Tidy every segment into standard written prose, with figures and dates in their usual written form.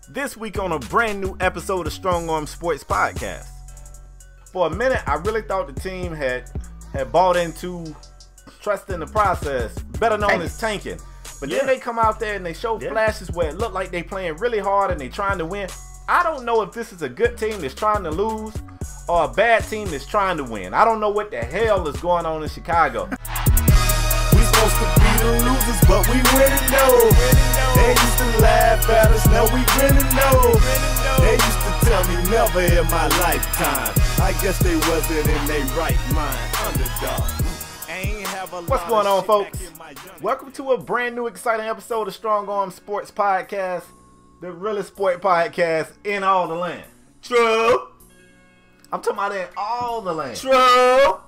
This week on a brand new episode of Strong Arm Sports Podcast. For a minute, I really thought the team had bought into trusting the process, better known as tanking. But then they come out there and they show flashes where it looked like they playing really hard and they trying to win. I don't know if this is a good team that's trying to lose or a bad team that's trying to win. I don't know what the hell is going on in Chicago. We supposed to be the losers, but we winning though. They used to laugh at us, now we winning though. They used to tell me never in my lifetime. I guess they wasn't in their right mind. Underdog. What's going on, folks? Welcome to a brand new exciting episode of Strong Arm Sports Podcast, the realest sport podcast in all the land. True. I'm talking about in all the land. True.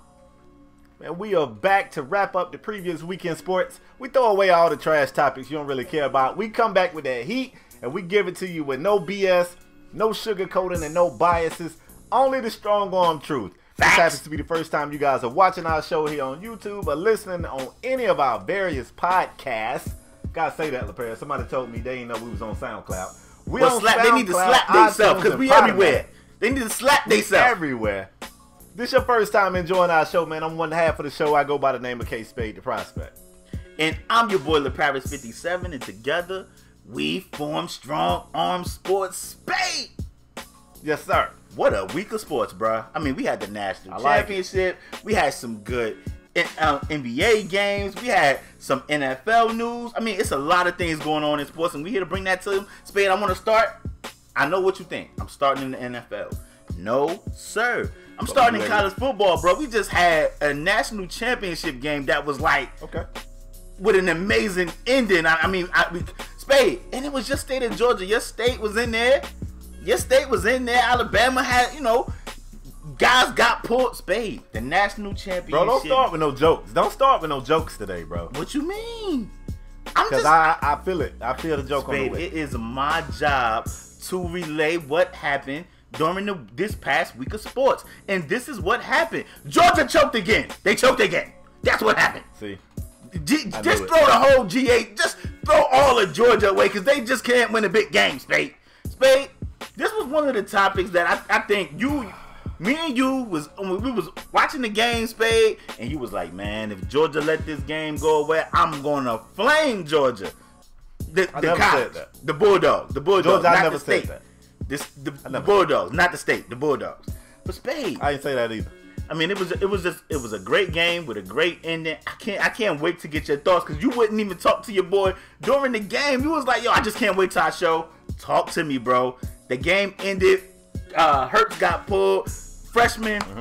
And we are back to wrap up the previous weekend sports. We throw away all the trash topics you don't really care about. We come back with that heat, and we give it to you with no BS, no sugarcoating, and no biases. Only the strong arm truth. This happens to be the first time you guys are watching our show here on YouTube or listening on any of our various podcasts. Gotta say that, LaPierre. Somebody told me they didn't know we was on SoundCloud. We on SoundCloud. They need to slap themselves because we everywhere. They need to slap themselves everywhere. This your first time enjoying our show, man. I'm one half of the show. I go by the name of KSpadeTheProspect. And I'm your boy, lepierre57, and together we form Strong Arm Sports Spade. Yes, sir. What a week of sports, bro. I mean, we had the national championship. We had some good NBA games. We had some NFL news. I mean, it's a lot of things going on in sports, and we here to bring that to them. Spade, I want to start. I know what you think. I'm starting in the NFL. No, sir. I'm starting in college football, bro. We just had a national championship game that was like, with an amazing ending. Spade, and it was your state of Georgia. Your state was in there. Alabama had, guys got pulled. Spade, the national championship. Bro, don't start with no jokes. Don't start with no jokes today, bro. What you mean? Because I feel it. I feel the joke Spade, on the way. It is my job to relay what happened during this past week of sports. And this is what happened. Georgia choked again. They choked again. That's what happened. See? Just throw the whole GA. Just throw all of Georgia away because they just can't win a big game, Spade. Spade, this was one of the topics that I think me and you we was watching the game, Spade, and you was like, man, if Georgia let this game go away, I'm going to flame Georgia. I never said that. The Bulldogs. The Bulldogs, Georgia, not I never the state. said that. The Bulldogs, not the state. The Bulldogs. But Spade, I didn't say that either. I mean, it was a great game with a great ending. I can't wait to get your thoughts because you wouldn't even talk to your boy during the game. You was like, yo, I just can't wait till our show. Talk to me, bro. The game ended. Hurts got pulled.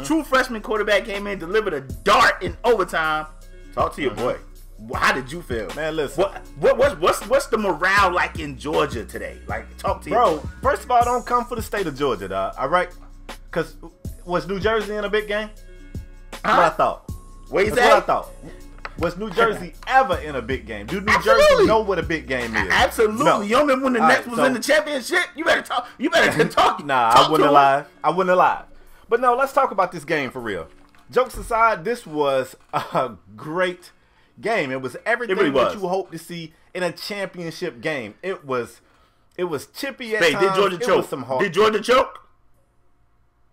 True freshman quarterback came in, delivered a dart in overtime. Talk to your boy. How did you feel, man? Listen, what's the morale like in Georgia today? Like, talk to you, bro. First of all, don't come for the state of Georgia, dog. All right, because was New Jersey in a big game? That's what I thought. What I thought. Was New Jersey ever in a big game? Do New Jersey know what a big game is? Absolutely. No. You don't remember when the Nets was in the championship? You better talk. You better talk. Nah, I wouldn't have lied. But no, let's talk about this game for real. Jokes aside, this was a great game. It was everything that you hope to see in a championship game. It was chippy at times. Did Georgia choke? Did Georgia choke?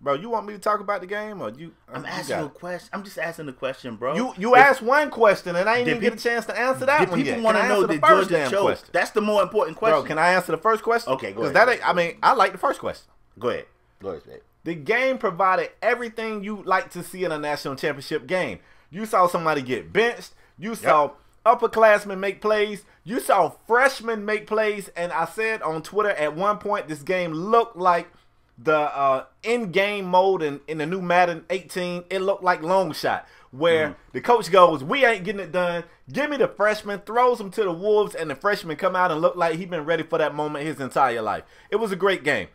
Bro, you want me to talk about the game or you? I'm asking a question. I'm just asking a question, bro. You asked one question and I didn't even get a chance to answer that one yet. People want to know that Georgia choked. That's the more important question. Bro, can I answer the first question? Okay, go ahead. I like the first question. Go ahead, babe. The game provided everything you like to see in a national championship game. You saw somebody get benched. You saw upperclassmen make plays. You saw freshmen make plays. And I said on Twitter at one point, this game looked like the in-game mode in the new Madden 18. It looked like long shot, where the coach goes, we ain't getting it done. Give me the freshman, throws him to the wolves, and the freshman come out and look like he been ready for that moment his entire life. It was a great game.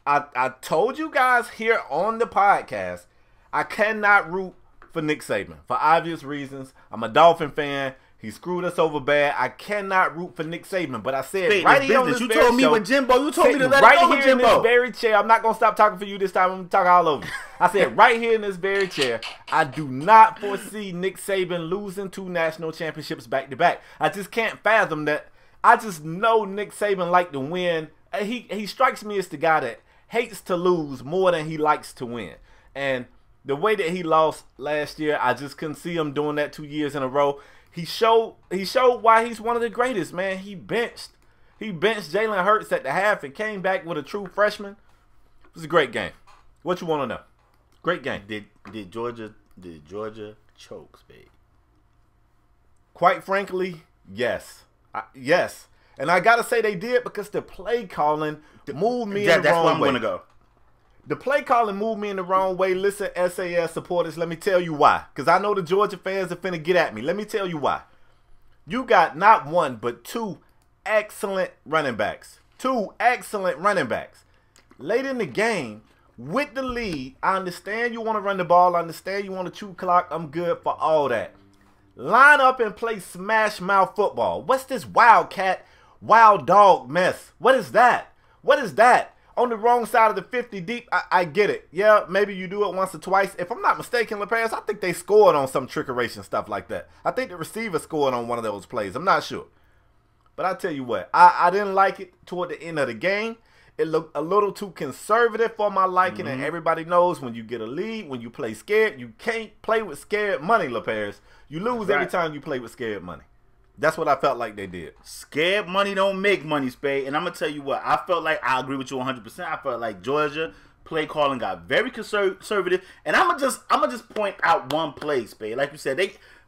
I told you guys here on the podcast, I cannot root for Nick Saban for obvious reasons. I'm a Dolphin fan. He screwed us over bad. I cannot root for Nick Saban. But I said right here on this you told me with Jimbo. You told me to let right it go with here in Jimbo. this very chair. I'm not going to stop talking for you this time. I'm going to talk all over you. I said right here in this very chair, I do not foresee Nick Saban losing 2 national championships back to back. I just can't fathom that. I just know Nick Saban like to win he strikes me as the guy that hates to lose more than he likes to win. And the way that he lost last year, I just couldn't see him doing that 2 years in a row. He showed why he's one of the greatest, man. He benched Jalen Hurts at the half and came back with a true freshman. It was a great game. What you want to know? Great game. Did Georgia choke, Spade? Quite frankly, yes. Yes. And I got to say they did because the play calling moved me in the wrong way. That's where I'm going to go. The play calling moved me in the wrong way. Listen, SAS supporters, let me tell you why. Because I know the Georgia fans are finna get at me. Let me tell you why. You got not one, but two excellent running backs. Late in the game, with the lead, I understand you want to run the ball. I understand you want to chew clock. I'm good for all that. Line up and play smash mouth football. What's this wildcat, wild dog mess? What is that? On the wrong side of the 50 deep, I get it. Yeah, maybe you do it once or twice. If I'm not mistaken, LeParis, I think they scored on some trickeration stuff like that. I think the receiver scored on one of those plays. I'm not sure. But I tell you what, I didn't like it toward the end of the game. It looked a little too conservative for my liking, and everybody knows when you get a lead, when you play scared, you can't play with scared money, LeParis. You lose every time you play with scared money. That's what I felt like they did. Scared money don't make money, Spade. And I'm going to tell you what. I felt like, I agree with you 100%. I felt like Georgia play calling got very conservative. And I'm going to just point out one play, Spade. Like you said,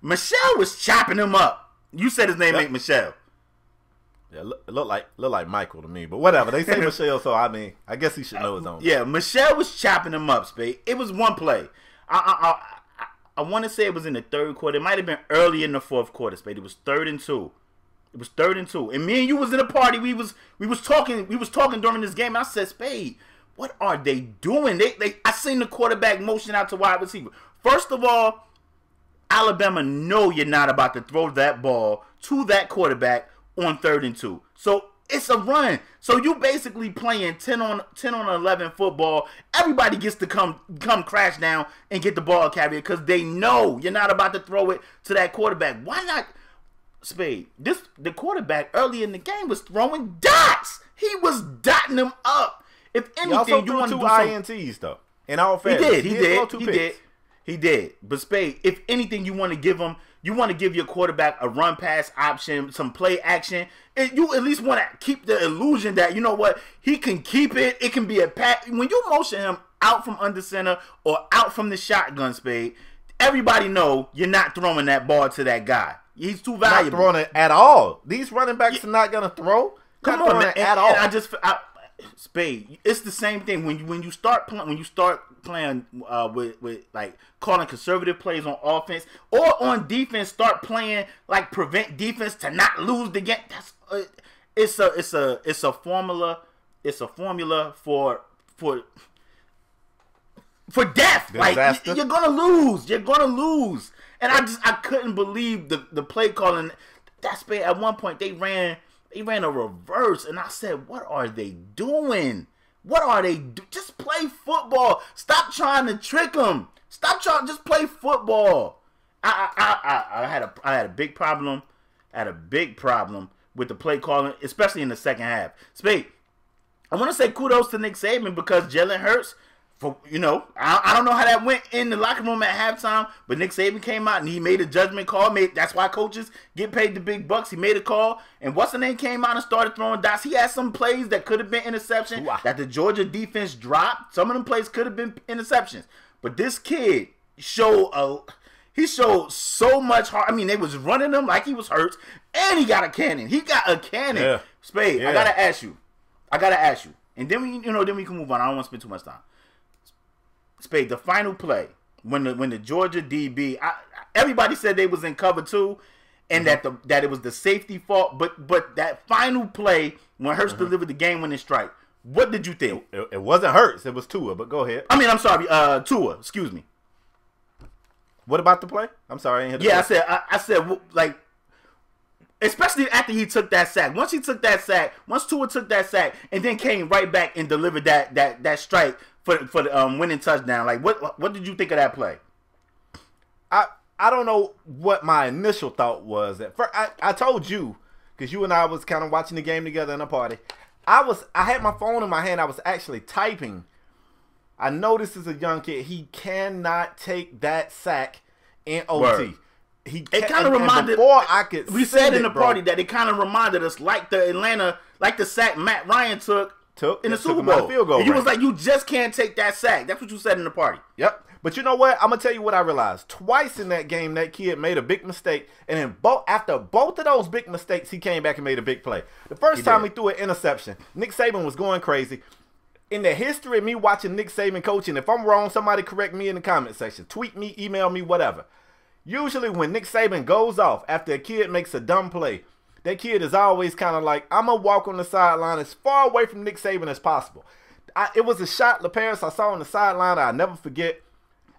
Michelle was chopping him up. You said his name ain't Michelle. Yeah, it looked like Michael to me. But whatever. They say Michelle, so I mean, I guess he should know his own. Yeah, Michelle was chopping him up, Spade. It was one play. I want to say it was in the third quarter. It might have been early in the fourth quarter, Spade. It was 3rd and 2. And me and you was in a party. We was talking during this game. And I said, Spade, what are they doing? I seen the quarterback motion out to wide receiver. First of all, Alabama know you're not about to throw that ball to that quarterback on 3rd and 2. So it's a run. So you basically playing 10 on 11 football. Everybody gets to come crash down and get the ball carrier because they know you're not about to throw it to that quarterback. Why not, Spade? The quarterback early in the game was throwing dots. He was dotting them up. If anything, you want to do INTs though. In all fairness, he did. But Spade, if anything, you want to give him. You want to give your quarterback a run-pass option, some play action. You at least want to keep the illusion that, you know what, he can keep it. It can be a pass. When you motion him out from under center or out from the shotgun, Spade, everybody know you're not throwing that ball to that guy. He's too valuable. Not throwing it at all. These running backs are not going to throw. Come on, man. At all. And Spade, it's the same thing when you start playing with like calling conservative plays on offense or on defense. Start playing like prevent defense to not lose the game. It's a formula. It's a formula for death. Disaster. Like you're gonna lose. And I couldn't believe the play calling. That's Spade. At one point they ran a reverse, and I said, what are they doing? Just play football. Stop trying to trick them. Just play football. I had a big problem. With the play calling, especially in the second half. Spade, I want to say kudos to Nick Saban because Jalen Hurts, I don't know how that went in the locker room at halftime, but Nick Saban came out and he made a judgment call. That's why coaches get paid the big bucks. He made a call, and what's the name came out and started throwing dots. He had some plays that could have been interception that the Georgia defense dropped. Some of them plays could have been interceptions, but this kid showed so much heart. I mean, they was running him like he was Hurts, and he got a cannon. Yeah. Spade, yeah. I gotta ask you, and then we can move on. I don't want to spend too much time. Spade, the final play when the Georgia DB, everybody said they was in cover 2, and that it was the safety fault. But that final play when Hurts delivered the game-winning strike, what did you think? It wasn't Hurts, it was Tua. But go ahead. I mean, I'm sorry, Tua. Excuse me. What about the play? I'm sorry, I didn't hear the play. play. I said like. Especially after he took that sack. Once Tua took that sack, and then came right back and delivered that strike for the winning touchdown. Like what did you think of that play? I don't know what my initial thought was. At first, I told you, because you and I was kind of watching the game together in a party. I had my phone in my hand. I was actually typing. I know this is a young kid. He cannot take that sack in OT. Word. It kind of reminded. Before I could, we said in the party that it kind of reminded us like the sack Matt Ryan took in the Super Bowl. Field goal you was like, you just can't take that sack. That's what you said in the party. Yep. But you know what? I'm gonna tell you what I realized. Twice in that game, that kid made a big mistake, and then after both of those big mistakes, he came back and made a big play. The first time he threw an interception, Nick Saban was going crazy. In the history of me watching Nick Saban coaching, if I'm wrong, somebody correct me in the comment section. Tweet me, email me, whatever. Usually when Nick Saban goes off after a kid makes a dumb play, that kid is always kind of like, I'm going to walk on the sideline as far away from Nick Saban as possible. It was a shot LaParis I saw on the sideline I'll never forget.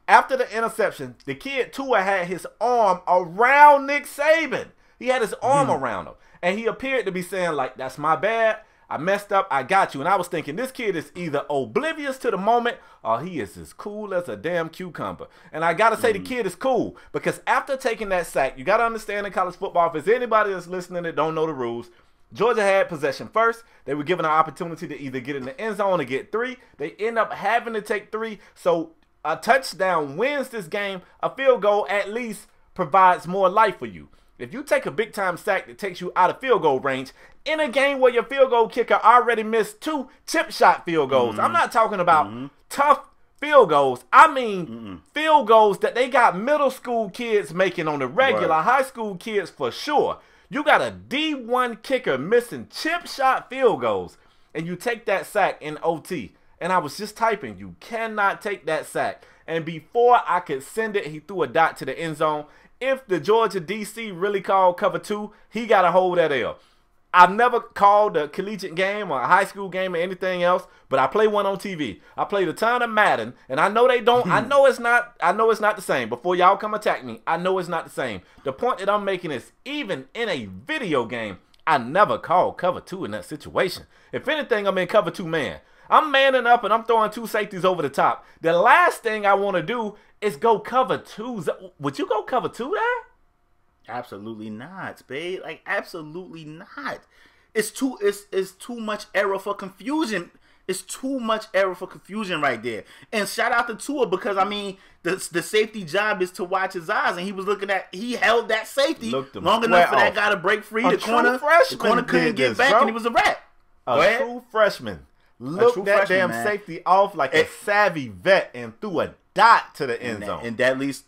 After the interception, the kid, Tua, had his arm around Nick Saban. He had his arm around him. And he appeared to be saying, like, that's my bad. I messed up. I got you. And I was thinking, this kid is either oblivious to the moment or he is as cool as a damn cucumber. And I got to say the kid is cool because after taking that sack, you got to understand in college football, if there's anybody that's listening that don't know the rules, Georgia had possession first. They were given an opportunity to either get in the end zone or get 3. They end up having to take 3. So a touchdown wins this game. A field goal at least provides more life for you. If you take a big-time sack that takes you out of field goal range in a game where your field goal kicker already missed 2 chip shot field goals, I'm not talking about tough field goals. I mean field goals that they got middle school kids making on the regular, high school kids for sure. You got a D1 kicker missing chip shot field goals, and you take that sack in OT. And I was just typing, you cannot take that sack. And before I could send it, he threw a dot to the end zone. If the Georgia DC really called cover 2, he got to hold that L. I've never called a collegiate game or a high school game or anything else, but I play one on TV. I played a ton of Madden, and I know they don't. I know it's not the same. Before y'all come attack me, I know it's not the same. The point that I'm making is even in a video game, I never called cover 2 in that situation. If anything, I'm in cover 2 man. I'm manning up and I'm throwing 2 safeties over the top. The last thing I want to do is go cover 2. Would you go cover 2 there? Absolutely not, Spade. Like, absolutely not. It's too much error for confusion. It's too much error for confusion right there. And shout out to Tua because, I mean, the safety job is to watch his eyes. And he held that safety long enough for that guy to break free. The corner couldn't get back, and he was a rat. A true freshman. Looked that damn safety off like a savvy vet and threw a dot to the end zone. And that leads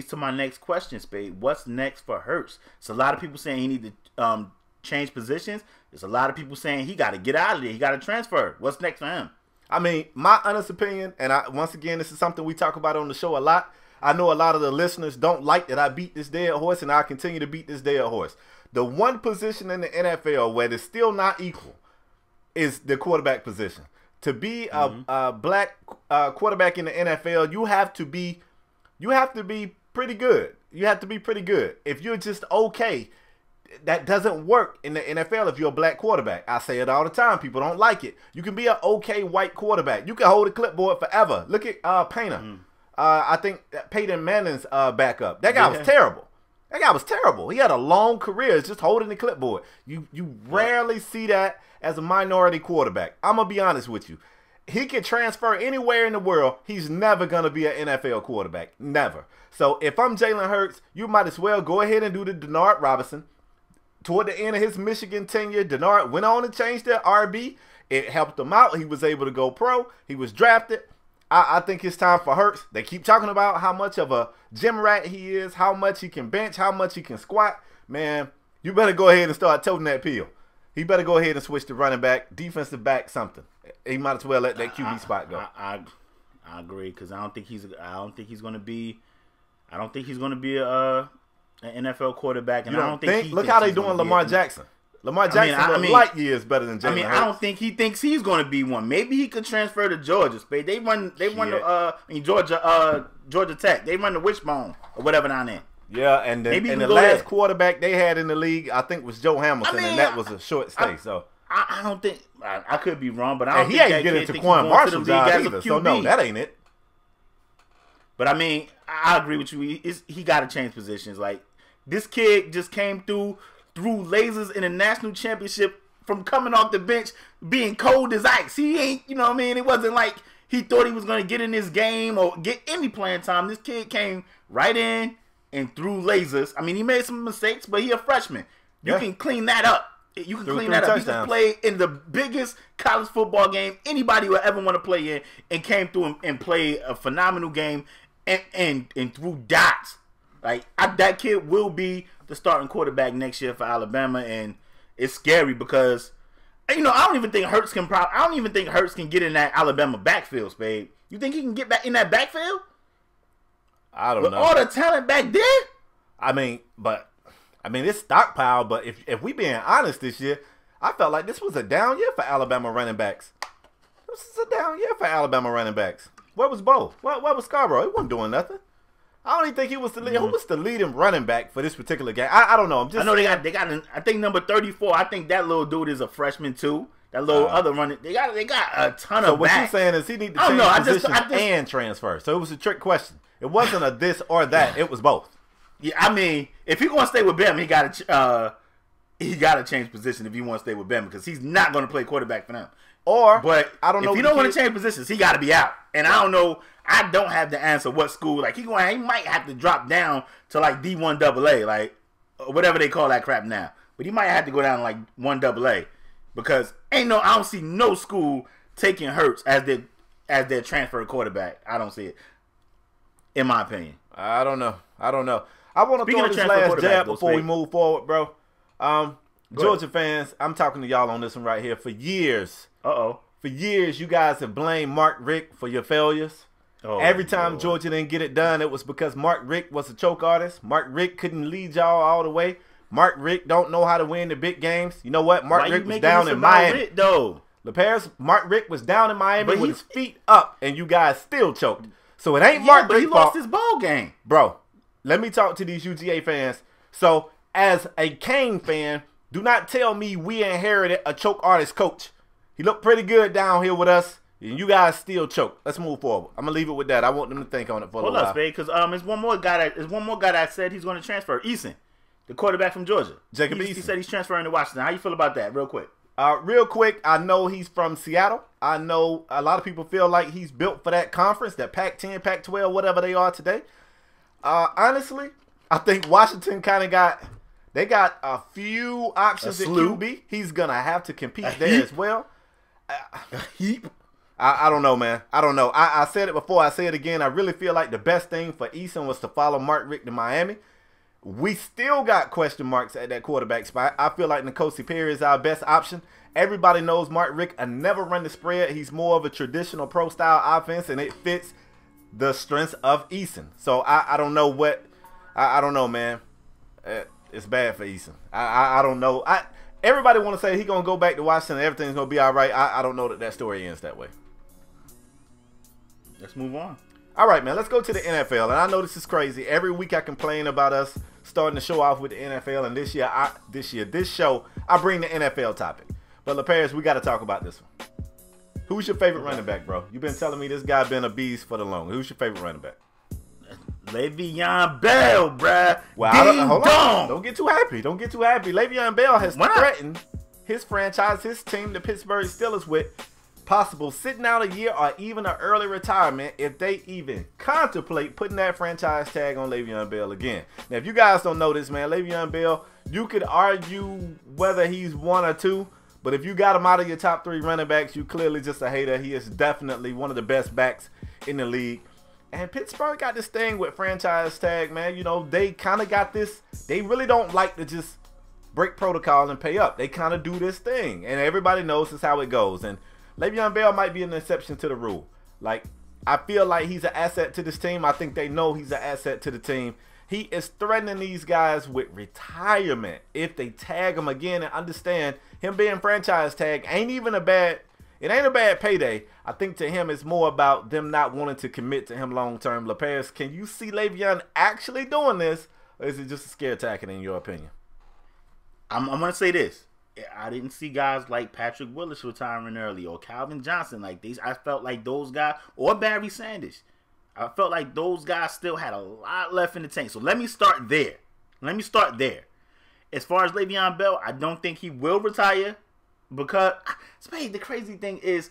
to my next question, Spade. What's next for Hurts? It's a lot of people saying he need to change positions. There's a lot of people saying he got to get out of there. He got to transfer. What's next for him? I mean, my honest opinion, and once again, this is something we talk about on the show a lot. I know a lot of the listeners don't like that I beat this dead horse, and I continue to beat this dead horse. The one position in the NFL where it's still not equal is the quarterback position. To be a black quarterback in the NFL, you have to be pretty good. You have to be pretty good. If you're just okay, that doesn't work in the NFL if you're a black quarterback. I say it all the time. People don't like it. You can be an okay white quarterback. You can hold a clipboard forever. Look at Painter. I think Peyton Manning's backup. That guy was terrible. That guy was terrible. He had a long career just holding the clipboard. You rarely see that as a minority quarterback. I'm going to be honest with you. He can transfer anywhere in the world. He's never going to be an NFL quarterback. Never. So if I'm Jalen Hurts, you might as well go ahead and do the Denard Robinson. Toward the end of his Michigan tenure, Denard went on to change their RB. It helped him out. He was able to go pro. He was drafted. I think it's time for Hurts. They keep talking about how much of a gym rat he is, how much he can bench, how much he can squat. Man, you better go ahead and start toting that pill. He better go ahead and switch to running back, defensive back, something. He might as well let that QB spot go. I agree because I don't think he's going to be an NFL quarterback, and I don't think. Look how they doing Lamar Jackson. Lamar Jackson light years better than Jalen Hurts. I don't think he thinks he's going to be one. Maybe he could transfer to Georgia. They run Georgia Tech. They run the wishbone or whatever down there. Yeah, and the last quarterback they had in the league, I think, was Joe Hamilton, and that was a short stay. I don't think I could be wrong, but I don't think he ain't getting into Quan Marshall's job either. So no, that ain't it. But I mean, I agree with you. He got to change positions. Like this kid just came through lasers in a national championship from coming off the bench being cold as ice. He ain't, you know what I mean? It wasn't like he thought he was going to get in this game or get any playing time. This kid came right in and threw lasers. I mean, he made some mistakes, but he a freshman. You can clean that up. You can clean that up. He just played in the biggest college football game anybody would ever want to play in, and came through and played a phenomenal game and threw dots. Like, that kid will be the starting quarterback next year for Alabama, and it's scary because, you know, I don't even think Hurts can get in that Alabama backfield, Spade. You think he can get back in that backfield? I don't know. With all the talent back there? I mean, it's stockpile, but if we being honest this year, I felt like this was a down year for Alabama running backs. This is a down year for Alabama running backs. Where was Bo? Where was Scarborough? He wasn't doing nothing. I don't even think he was the lead. Who was the leading running back for this particular game? I don't know. I know they got I think number 34. I think that little dude is a freshman too. That little other running. They got a ton of. So what you're saying is he need to change positions and transfer. So it was a trick question. It wasn't a this or that. It was both. Yeah, I mean, if he gonna stay with Bama, he got to change position if he want to stay with Bama, because he's not going to play quarterback for them. But I don't know if he don't want to change positions, he got to be out. And I don't know. I don't have the answer what school. Like he might have to drop down to like D1 AA, like whatever they call that crap now. But he might have to go down to like 1 AA, because I don't see no school taking Hurts as their transfer quarterback. I don't see it, in my opinion. I don't know. I want to throw this last jab before we move forward, bro. Georgia fans, I'm talking to y'all on this one right here. For years, for years, you guys have blamed Mark Richt for your failures. Every time Georgia didn't get it done, it was because Mark Richt was a choke artist. Mark Richt couldn't lead y'all all the way. Mark Richt don't know how to win the big games. You know what? Mark Richt was down in Miami. Mark Richt was down in Miami with his feet up, and you guys still choked. So it ain't Mark Richt. He lost his bowl game, bro. Let me talk to these UGA fans. So, as a Kane fan, do not tell me we inherited a choke artist coach. He looked pretty good down here with us, and you guys still choke. Let's move forward. I'm gonna leave it with that. I want them to think on it for a little while. Hold up, Spade, because there's one more guy that said he's going to transfer. Eason, the quarterback from Georgia. Jacob Eason. He said he's transferring to Washington. How you feel about that, real quick? Real quick, I know he's from Seattle. I know a lot of people feel like he's built for that conference, that Pac-10, Pac-12, whatever they are today. Honestly, I think Washington kind of got a few options at QB. He's going to have to compete there as well. I don't know, man. I don't know. I said it before. I say it again. I really feel like the best thing for Eason was to follow Mark Richt to Miami. We still got question marks at that quarterback spot. I feel like N'Kosi Perry is our best option. Everybody knows Mark Richt never run the spread. He's more of a traditional pro-style offense, and it fits the strengths of Eason. So I don't know what – I don't know, man. It's bad for Eason. I don't know. Everybody want to say he's going to go back to Washington and everything's going to be all right. I don't know that story ends that way. Let's move on. All right, man. Let's go to the NFL. And I know this is crazy. Every week I complain about us starting to show off with the NFL. And this show, I bring the NFL topic. But LaParis, we got to talk about this one. Who's your favorite running back, bro? You've been telling me this guy been a beast for the long. Who's your favorite running back? Leveon Bell, bruh. Well, hold on. Don't get too happy. Don't get too happy. Leveon Bell has threatened his franchise, his team, the Pittsburgh Steelers, with possible sitting out a year or even an early retirement if they even contemplate putting that franchise tag on Leveon Bell again. Now, if you guys don't know this, man, Leveon Bell, you could argue whether he's 1 or 2, but if you got him out of your top 3 running backs, you clearly just a hater. He is definitely one of the best backs in the league. And Pittsburgh got this thing with franchise tag, man. You know, they kind of got this. They really don't like to just break protocol and pay up. They kind of do this thing. And everybody knows this is how it goes. And Le'Veon Bell might be an exception to the rule. Like, I feel like he's an asset to this team. I think they know he's an asset to the team. He is threatening these guys with retirement if they tag him again. And understand, him being franchise tag ain't even a bad payday. I think to him it's more about them not wanting to commit to him long term. LaParis, can you see Le'Veon actually doing this, or is it just a scare tactic in your opinion? I'm going to say this. I didn't see guys like Patrick Willis retiring early or Calvin Johnson like these. I felt like those guys, or Barry Sanders, I felt like those guys still had a lot left in the tank. So let me start there. As far as Le'Veon Bell, I don't think he will retire because Spade, the crazy thing is,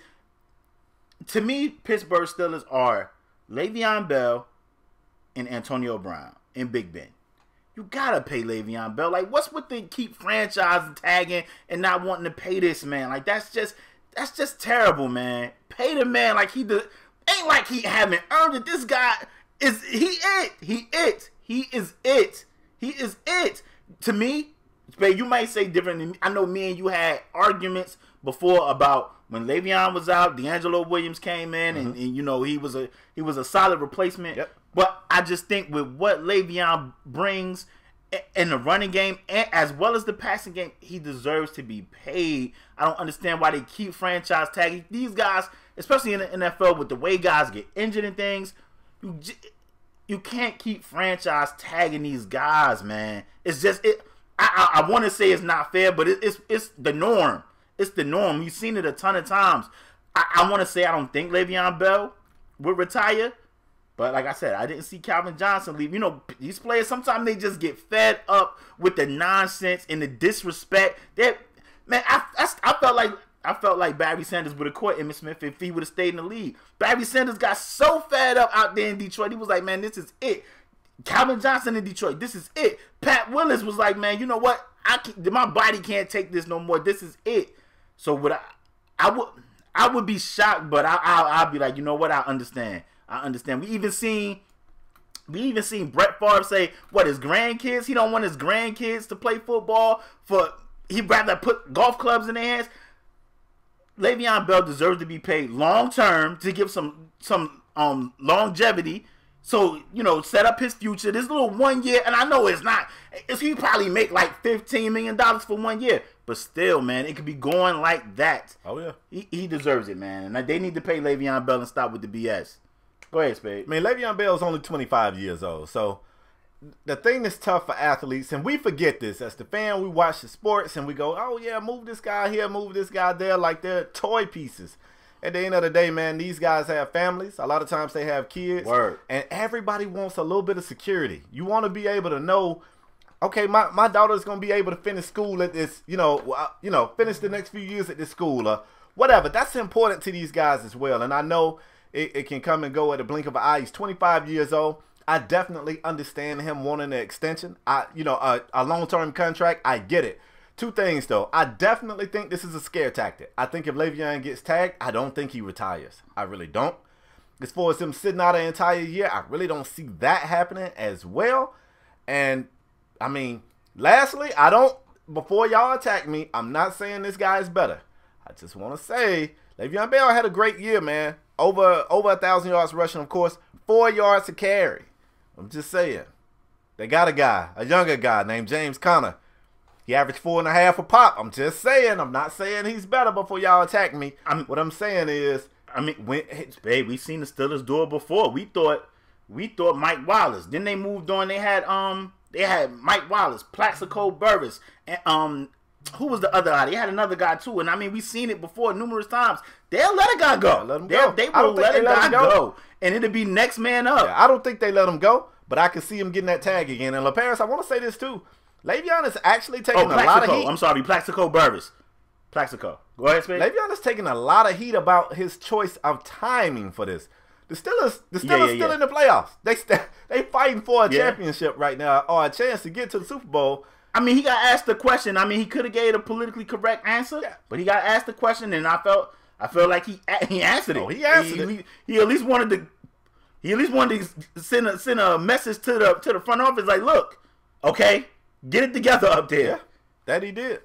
to me, Pittsburgh Steelers are Leveon Bell and Antonio Brown and Big Ben. You gotta pay Leveon Bell. Like, what's with the keep franchise tagging and not wanting to pay this man? Like, that's just terrible, man. Pay the man like ain't like he haven't earned it. This guy is He is it. To me, you might say different than me. I know me and you had arguments before about when Le'Veon was out, D'Angelo Williams came in, and you know he was a solid replacement. Yep. But I just think with what Le'Veon brings in the running game as well as the passing game, he deserves to be paid. I don't understand why they keep franchise tagging these guys, especially in the NFL with the way guys get injured and things. You can't keep franchise tagging these guys, man. It's just I want to say it's not fair, but it's the norm. It's the norm. You've seen it a ton of times. I want to say I don't think Le'Veon Bell would retire, but like I said, I didn't see Calvin Johnson leave. You know, these players, sometimes they just get fed up with the nonsense and the disrespect. I felt like Barry Sanders would have caught Emmitt Smith if he would have stayed in the league. Barry Sanders got so fed up out there in Detroit. He was like, man, this is it. Calvin Johnson in Detroit, this is it. Pat Willis was like, man, you know what? My body can't take this no more. This is it. So I would be shocked, but I'll be like, you know what? I understand. We even seen Brett Favre say, what, his grandkids? He don't want his grandkids to play football. He'd rather put golf clubs in their hands. Le'Veon Bell deserves to be paid long term to give some longevity. So, you know, set up his future. This little 1 year, and I know he probably make like $15 million for 1 year. But still, man, it could be going like that. Oh, yeah. He deserves it, man. And they need to pay Le'Veon Bell and stop with the BS. Go ahead, Spade. I mean, Le'Veon Bell is only 25 years old. So, the thing that's tough for athletes, and we forget this. As the fan, we watch the sports, and we go, oh, yeah, move this guy here, move this guy there, like they're toy pieces. At the end of the day, man, these guys have families. A lot of times they have kids. Word. And everybody wants a little bit of security. You want to be able to know, okay, my daughter's going to be able to finish school at this, finish the next few years at this school or whatever. That's important to these guys as well. And I know it can come and go at the blink of an eye. He's 25 years old. I definitely understand him wanting an extension. A long-term contract. I get it. Two things, though. I definitely think this is a scare tactic. I think if Le'Veon gets tagged, I don't think he retires. I really don't. As far as him sitting out an entire year, I really don't see that happening as well. And, I mean, lastly, before y'all attack me, I'm not saying this guy is better. I just want to say, Le'Veon Bell had a great year, man. Over 1,000 yards rushing, of course. 4 yards to carry. I'm just saying. They got a younger guy named James Conner. He averaged 4.5 a pop. I'm just saying. I'm not saying he's better before y'all attack me. What I'm saying is, babe, we seen the Steelers do it before. We thought Mike Wallace. Then they moved on. They had Mike Wallace, Plaxico Burress, and who was the other guy? They had another guy too. And I mean, we seen it before numerous times. They'll let a guy go. They will let a guy go, and it'll be next man up. Yeah, I don't think they let him go, but I can see him getting that tag again. And LaParis, I want to say this too. Le'Veon is actually taking a lot of heat. I'm sorry, Plaxico Burress. Plaxico. Go ahead, Spade. Le'Veon is taking a lot of heat about his choice of timing for this. The Steelers still in the playoffs. They fighting for a championship right now, or a chance to get to the Super Bowl. I mean, he got asked the question. I mean, he could have gave a politically correct answer, but he got asked the question, and I felt like he answered it. Oh, he answered it. He at least wanted to send a message to the front office, like, look, okay. Get it together up there. Yeah, that he did.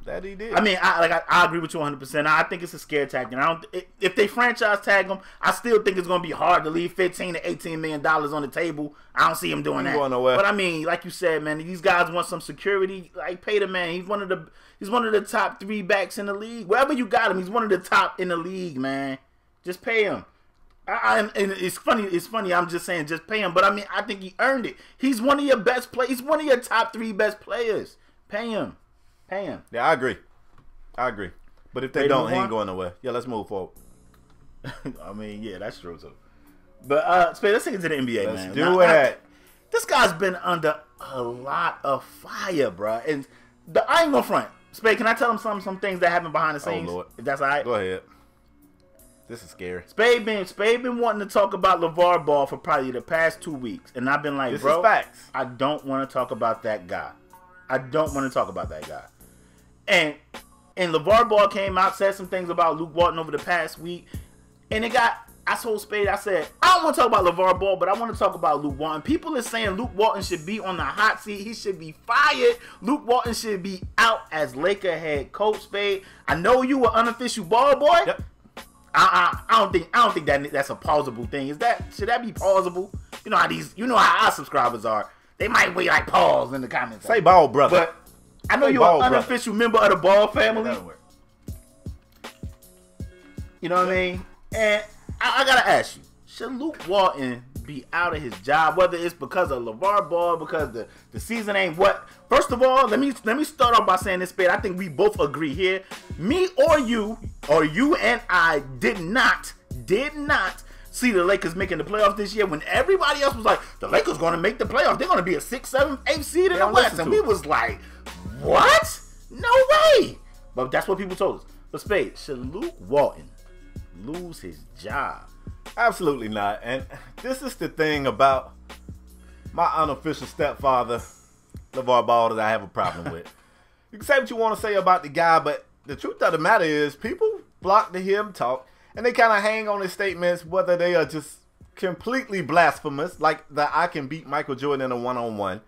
I mean, I agree with you 100%. I think it's a scare tactic. If they franchise tag him, I still think it's going to be hard to leave $15 to $18 million on the table. I don't see him doing that. But I mean, like you said, man, these guys want some security. Like, pay the man. He's one of the top 3 backs in the league. Wherever you got him, he's one of the top in the league, man. Just pay him. And it's funny. I'm just saying, just pay him. But I mean, I think he earned it. He's one of your best players. He's one of your top 3 best players. Pay him. Yeah, I agree. But if they don't, he ain't going nowhere. Yeah, let's move forward. I mean, yeah, that's true too. But Spade, let's take it to the NBA, man. Let's do it. This guy's been under a lot of fire, bro. And I ain't gonna front. Spade, can I tell him some things that happen behind the scenes? Oh, Lord. If that's all right? Go ahead. This is scary. Spade been wanting to talk about LeVar Ball for probably the past 2 weeks. And I've been like, This bro, is facts. I don't want to talk about that guy. I don't want to talk about that guy. And LeVar Ball came out, said some things about Luke Walton over the past week. And I told Spade, I said, I don't want to talk about LeVar Ball, but I want to talk about Luke Walton. People are saying Luke Walton should be on the hot seat. He should be fired. Luke Walton should be out as Laker head coach, Spade. I know you an unofficial ball boy. Yep. I don't think that's a plausible thing. Should that be plausible? You know how our subscribers are. They might wait like pause in the comments. Say ball, brother. But I know you're an unofficial member of the Ball family. You know what I mean? And I gotta ask you, should Luke Walton be out of his job? Whether it's because of LeVar Ball, because the season ain't what. First of all, let me start off by saying this, Spade. I think we both agree here. Me or you and I did not see the Lakers making the playoffs this year when everybody else was like, the Lakers going to make the playoffs. They're going to be a 6, 7, 8 seed in the West. And we was like, what? No way. But that's what people told us. But Spade, should Luke Walton lose his job? Absolutely not. And this is the thing about my unofficial stepfather, LeVar Ball, that I have a problem with. You can say what you want to say about the guy, but the truth of the matter is people flock to hear him talk, and they kind of hang on his statements, whether they are just completely blasphemous, like that I can beat Michael Jordan in a one-on-one,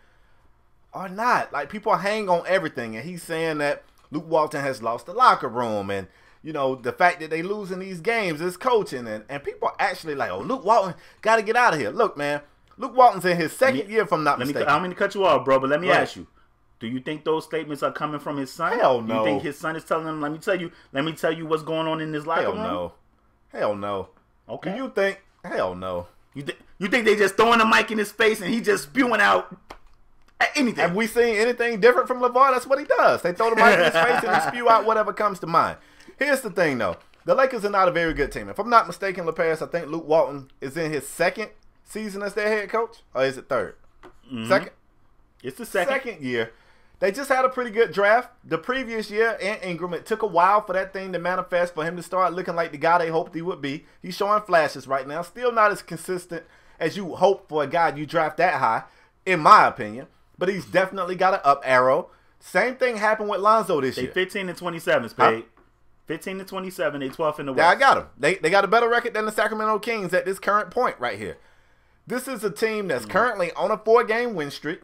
or not. Like, people hang on everything, and he's saying that Luke Walton has lost the locker room, and the fact that they losing these games is coaching, and people are actually like, oh, Luke Walton got to get out of here. Look, man, Luke Walton's in his second year, if I'm not mistaken. I don't mean to cut you off, bro, but let me ask you. Do you think those statements are coming from his son? Hell no. You think his son is telling him, let me tell you what's going on in his locker room? Hell no. Okay. Do you think? Hell no. You think they just throwing the mic in his face and he just spewing out anything? Have we seen anything different from LeVar? That's what he does. They throw the mic in his face and he spew out whatever comes to mind. Here's the thing, though. The Lakers are not a very good team. If I'm not mistaken, LeParis, I think Luke Walton is in his second season as their head coach. Or is it third? Mm-hmm. Second? It's the second. Second year. They just had a pretty good draft. The previous year, Ingram, it took a while for that thing to manifest, for him to start looking like the guy they hoped he would be. He's showing flashes right now. Still not as consistent as you hope for a guy you draft that high, in my opinion. But he's definitely got an up arrow. Same thing happened with Lonzo this year. They 15-27, Spade. 15-27, they 12th in the West. Yeah, I got them. They got a better record than the Sacramento Kings at this current point right here. This is a team that's currently on a 4-game win streak.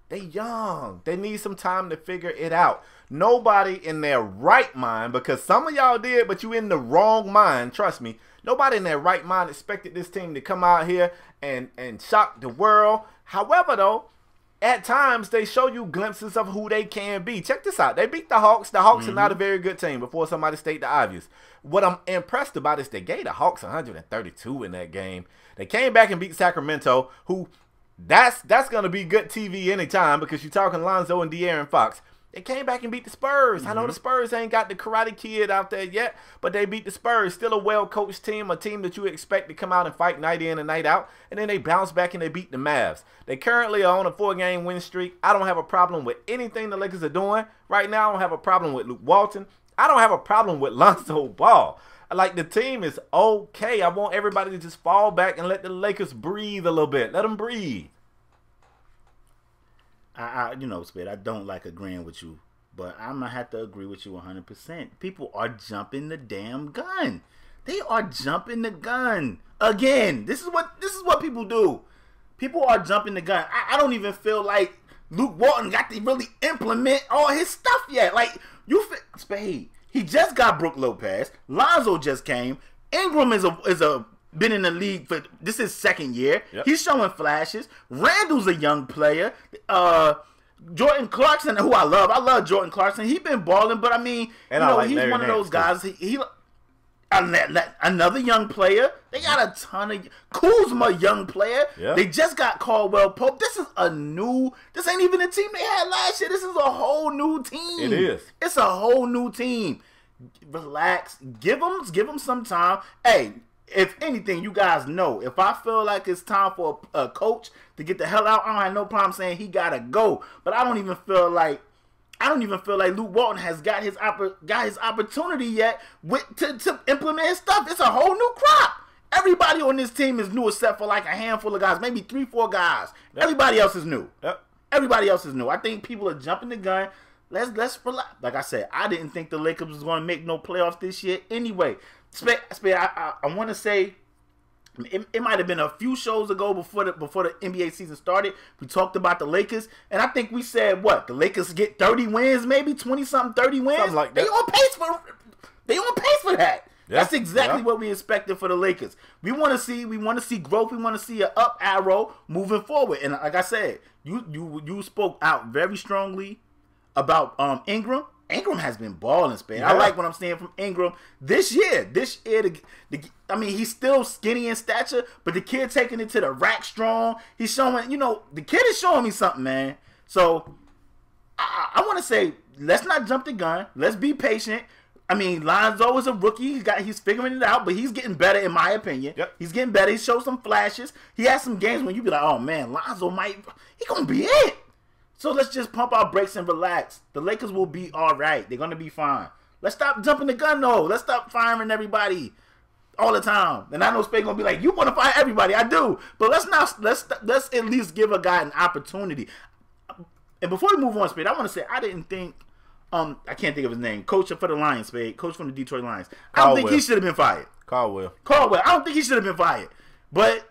They young. They need some time to figure it out. Nobody in their right mind, because some of y'all did, but you in the wrong mind, trust me. Nobody in their right mind expected this team to come out here and shock the world. However, though, at times they show you glimpses of who they can be. Check this out. They beat the Hawks. The Hawks are not a very good team, before somebody state the obvious. What I'm impressed about is they gave the Hawks 132 in that game. They came back and beat Sacramento, who that's going to be good TV anytime, because you're talking Lonzo and De'Aaron Fox. They came back and beat the Spurs. I know the Spurs ain't got the Karate Kid out there yet, but they beat the Spurs. Still a well-coached team, a team that you expect to come out and fight night in and night out. And then they bounce back and they beat the Mavs. They currently are on a 4-game win streak. I don't have a problem with anything the Lakers are doing right now. I don't have a problem with Luke Walton. I don't have a problem with Lonzo Ball. Like, the team is okay. I want everybody to just fall back and let the Lakers breathe a little bit. Let them breathe. Spade, I don't like agreeing with you, but I'm going to have to agree with you 100%. People are jumping the damn gun. They are jumping the gun. Again, this is what people do. People are jumping the gun. I don't even feel like Luke Walton got to really implement all his stuff yet. Like, Spade, he just got Brook Lopez. Lonzo just came. Ingram is been in the league for this is second year. Yep. He's showing flashes. Randall's a young player. Jordan Clarkson, who I love Jordan Clarkson. He been balling, but I mean, he's one of those guys. He another young player. They got a ton of Kuzma, young player. Yep. They just got Caldwell Pope. This ain't even the team they had last year. This is a whole new team. It is. It's a whole new team. Relax. Give them some time. Hey, if anything, you guys know, if I feel like it's time for a coach to get the hell out, I don't have no problem saying he got to go. But I don't even feel like I don't even feel like Luke Walton has got his opportunity yet to implement his stuff. It's a whole new crop. Everybody on this team is new except for like a handful of guys, maybe 3-4 guys. Yep. Everybody else is new. Yep. Everybody else is new. I think people are jumping the gun. Let's relax. Like I said, I didn't think the Lakers was going to make no playoffs this year anyway. I want to say it might have been a few shows ago before the NBA season started. We talked about the Lakers, and I think we said what the Lakers get 30 wins, maybe 20-something, 30 wins. Something like that. They on pace for that. Yeah. That's exactly what we expected for the Lakers. We want to see growth. We want to see an up arrow moving forward. And like I said, you spoke out very strongly about Ingram. Ingram has been balling, Spade. Yeah. I like what I'm seeing from Ingram this year. I mean, he's still skinny in stature, but the kid taking it to the rack strong. He's showing, the kid is showing me something, man. So I want to say, let's not jump the gun. Let's be patient. I mean, Lonzo is a rookie. He's figuring it out, but he's getting better, in my opinion. Yep. He's getting better. He shows some flashes. He has some games when you be like, oh, man, Lonzo he going to be it. So let's just pump our brakes and relax. The Lakers will be all right. They're going to be fine. Let's stop jumping the gun, though. Let's stop firing everybody all the time. And I know Spade's going to be like, you want to fire everybody. I do. But let's at least give a guy an opportunity. And before we move on, Spade, I want to say I didn't think, I can't think of his name, coach for the Lions, Spade, coach from the Detroit Lions. I don't think he should have been fired. Caldwell. I don't think he should have been fired. But,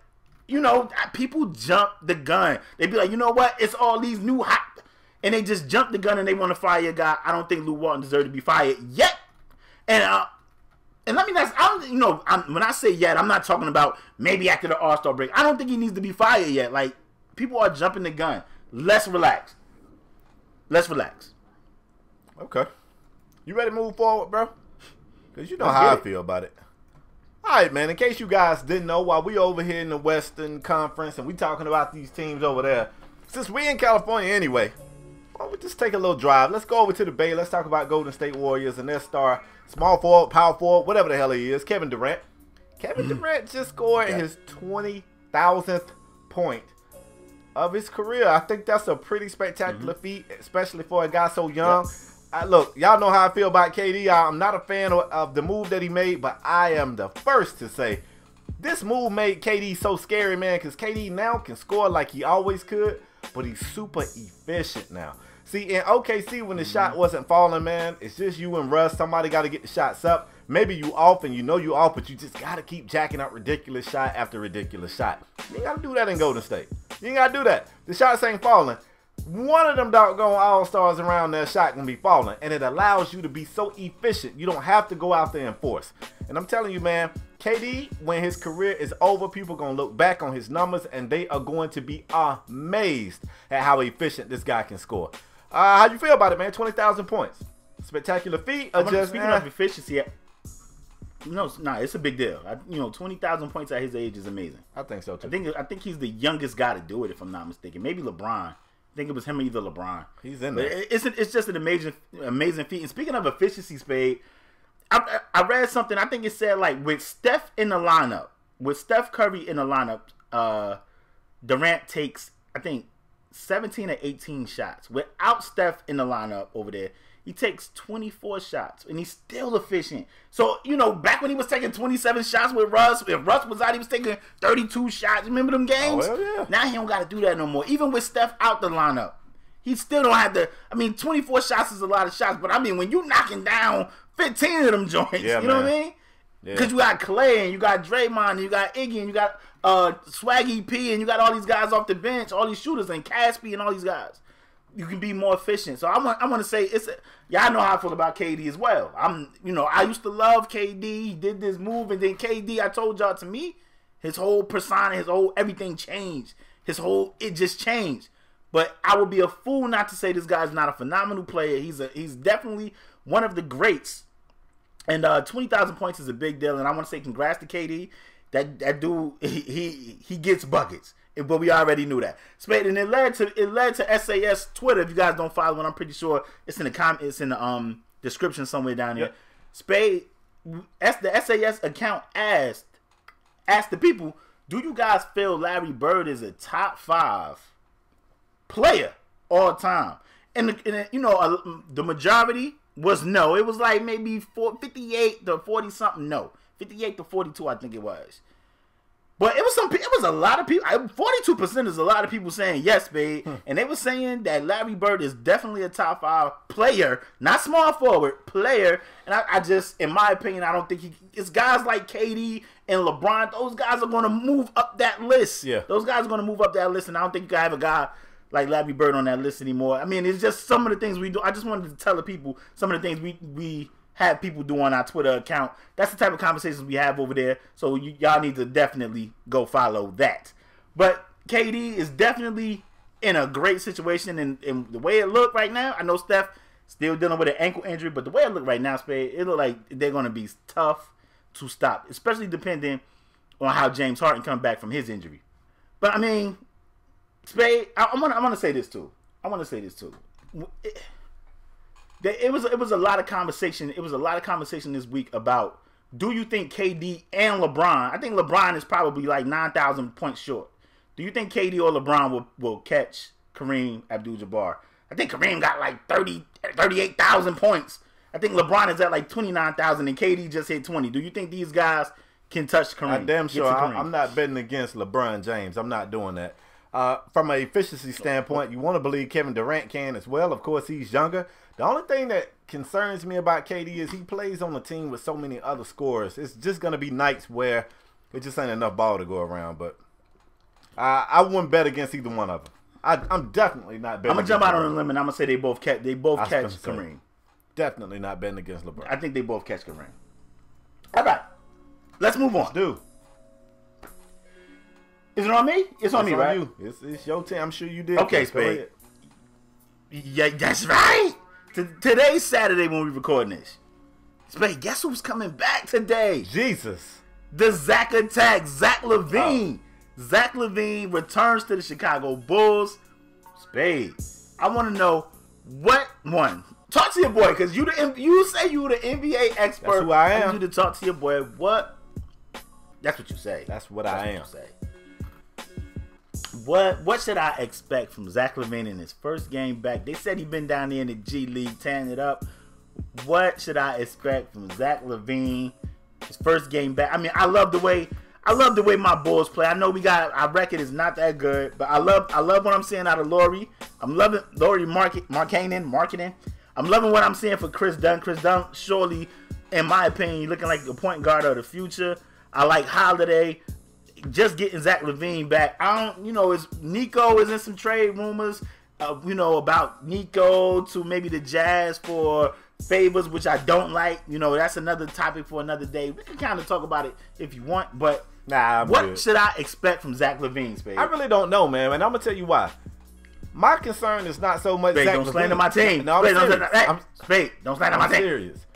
people jump the gun. They be like, you know what? It's all these new hot. And they just jump the gun and they want to fire a guy. I don't think Luke Walton deserves to be fired yet. And let me when I say yet, I'm not talking about maybe after the All-Star break. I don't think he needs to be fired yet. Like, people are jumping the gun. Let's relax. Okay. You ready to move forward, bro? Because you know how I feel about it. All right, man. In case you guys didn't know, while we over here in the Western Conference and we talking about these teams over there, since we in California anyway, why don't we just take a little drive? Let's go over to the Bay. Let's talk about Golden State Warriors and their star, small forward, power forward, whatever the hell he is, Kevin Durant. Kevin Durant just scored his 20,000th point of his career. I think that's a pretty spectacular feat, especially for a guy so young. Look, y'all know how I feel about KD. I'm not a fan of the move that he made, but I am the first to say this move made KD so scary, man, because KD now can score like he always could, but he's super efficient now. See, in OKC, when the shot wasn't falling, man, it's just you and Russ. Somebody got to get the shots up. Maybe you off and you know you off, but you just got to keep jacking up ridiculous shot after ridiculous shot. You ain't got to do that in Golden State. You ain't got to do that. The shots ain't falling. One of them doggone all-stars around their shot can be falling, and it allows you to be so efficient. You don't have to go out there and force. And I'm telling you, man, KD, when his career is over, people are going to look back on his numbers, and they are going to be amazed at how efficient this guy can score. How you feel about it, man? 20,000 points. Spectacular feat? Or just speaking of efficiency, no, it's a big deal. 20,000 points at his age is amazing. I think so, too. I think he's the youngest guy to do it, if I'm not mistaken. Maybe LeBron. I think it was him or either LeBron. He's in there. It's just an amazing feat. And speaking of efficiency, Spade, I read something. I think it said, like, with Steph in the lineup, with Steph Curry in the lineup, Durant takes, I think, 17 or 18 shots. Without Steph in the lineup over there, he takes 24 shots, and he's still efficient. So, back when he was taking 27 shots with Russ, if Russ was out, he was taking 32 shots. Remember them games? Oh, yeah. Now he don't got to do that no more. Even with Steph out the lineup, he still don't have to. 24 shots is a lot of shots, but when you knocking down 15 of them joints, you know what I mean? Because you got Clay, and you got Draymond, and you got Iggy, and you got Swaggy P, and you got all these guys off the bench, all these shooters, and Caspi, and all these guys. You can be more efficient. So I want to say y'all know how I feel about KD as well. I used to love KD. He did this move, and then KD, I told y'all, to me, his whole persona, his whole everything changed. It just changed. But I would be a fool not to say this guy's not a phenomenal player. He's definitely one of the greats. And 20,000 points is a big deal. And I want to say congrats to KD. That dude, he gets buckets. But we already knew that. Spade, and it led to SAS Twitter. If you guys don't follow it, I'm pretty sure it's in the description somewhere down there. Yep. Spade, the SAS account asked the people, do you guys feel Larry Bird is a top 5 player all time? And the majority was no. It was like maybe 58 to 40 something. No, 58 to 42, I think it was. But it was a lot of people. 42% is a lot of people saying yes, babe. And they were saying that Larry Bird is definitely a top 5 player, not small forward player. And I just, in my opinion, I don't think it's guys like KD and LeBron. Those guys are going to move up that list. Yeah, those guys are going to move up that list, and I don't think you can have a guy like Larry Bird on that list anymore. I mean, it's just some of the things we do. I just wanted to tell the people some of the things we have people do on our Twitter account. That's the type of conversations we have over there. So y'all need to definitely go follow that. But KD is definitely in a great situation, and the way it look right now, I know Steph still dealing with an ankle injury, but the way it look right now, Spade, it look like they're going to be tough to stop, especially depending on how James Harden come back from his injury. But I mean, Spade, I want to say this too. It was a lot of conversation. It was a lot of conversation this week about, do you think KD and LeBron? I think LeBron is probably like 9,000 points short. Do you think KD or LeBron will catch Kareem Abdul-Jabbar? I think Kareem got like 38,000 points. I think LeBron is at like 29,000 and KD just hit 20. Do you think these guys can touch Kareem? I'm damn sure. I'm not betting against LeBron James. I'm not doing that. From an efficiency standpoint, you want to believe Kevin Durant can as well. Of course, he's younger. The only thing that concerns me about KD is he plays on a team with so many other scorers. It's just going to be nights where it just ain't enough ball to go around. But I wouldn't bet against either one of them. I'm definitely not betting. I'm going to jump out on a limb and I'm going to say they both catch Kareem. Definitely not betting against LeBron. I think they both catch Kareem. All right. Let's move on. Let's do. Is it on me? It's on me, right? You. It's your team. I'm sure you did. Okay, Spade. Yeah, that's right. Today's Saturday when we recording this. Spade, guess who's coming back today? Jesus. The Zach Attack, Zach Lavine. Oh. Zach Lavine returns to the Chicago Bulls. Spade, I want to know what one. Talk to your boy, because you say you the NBA expert. That's who I am. I need you to talk to your boy. What? That's what you say. That's what I am. What should I expect from Zach Lavine in his first game back? They said he's been down there in the G League tearing it up. What should I expect from Zach Lavine his first game back? I mean, I love the way my Bulls play. I know our record is not that good, but I love what I'm seeing out of Lauri. I'm loving Lauri marketing. I'm loving what I'm seeing for Chris Dunn. Chris Dunn, surely, in my opinion, looking like the point guard of the future. I like Holiday. Just getting Zach Lavine back. Nico is in some trade rumors, about Nico to maybe the Jazz for favors, which I don't like. That's another topic for another day. We can kind of talk about it if you want, but what should I expect from Zach Lavine, Spade? I really don't know, man, and I'm gonna tell you why. My concern is not so much Spade, Zach don't Lavine. slander my team. No, Spade, don't slander my team. Serious.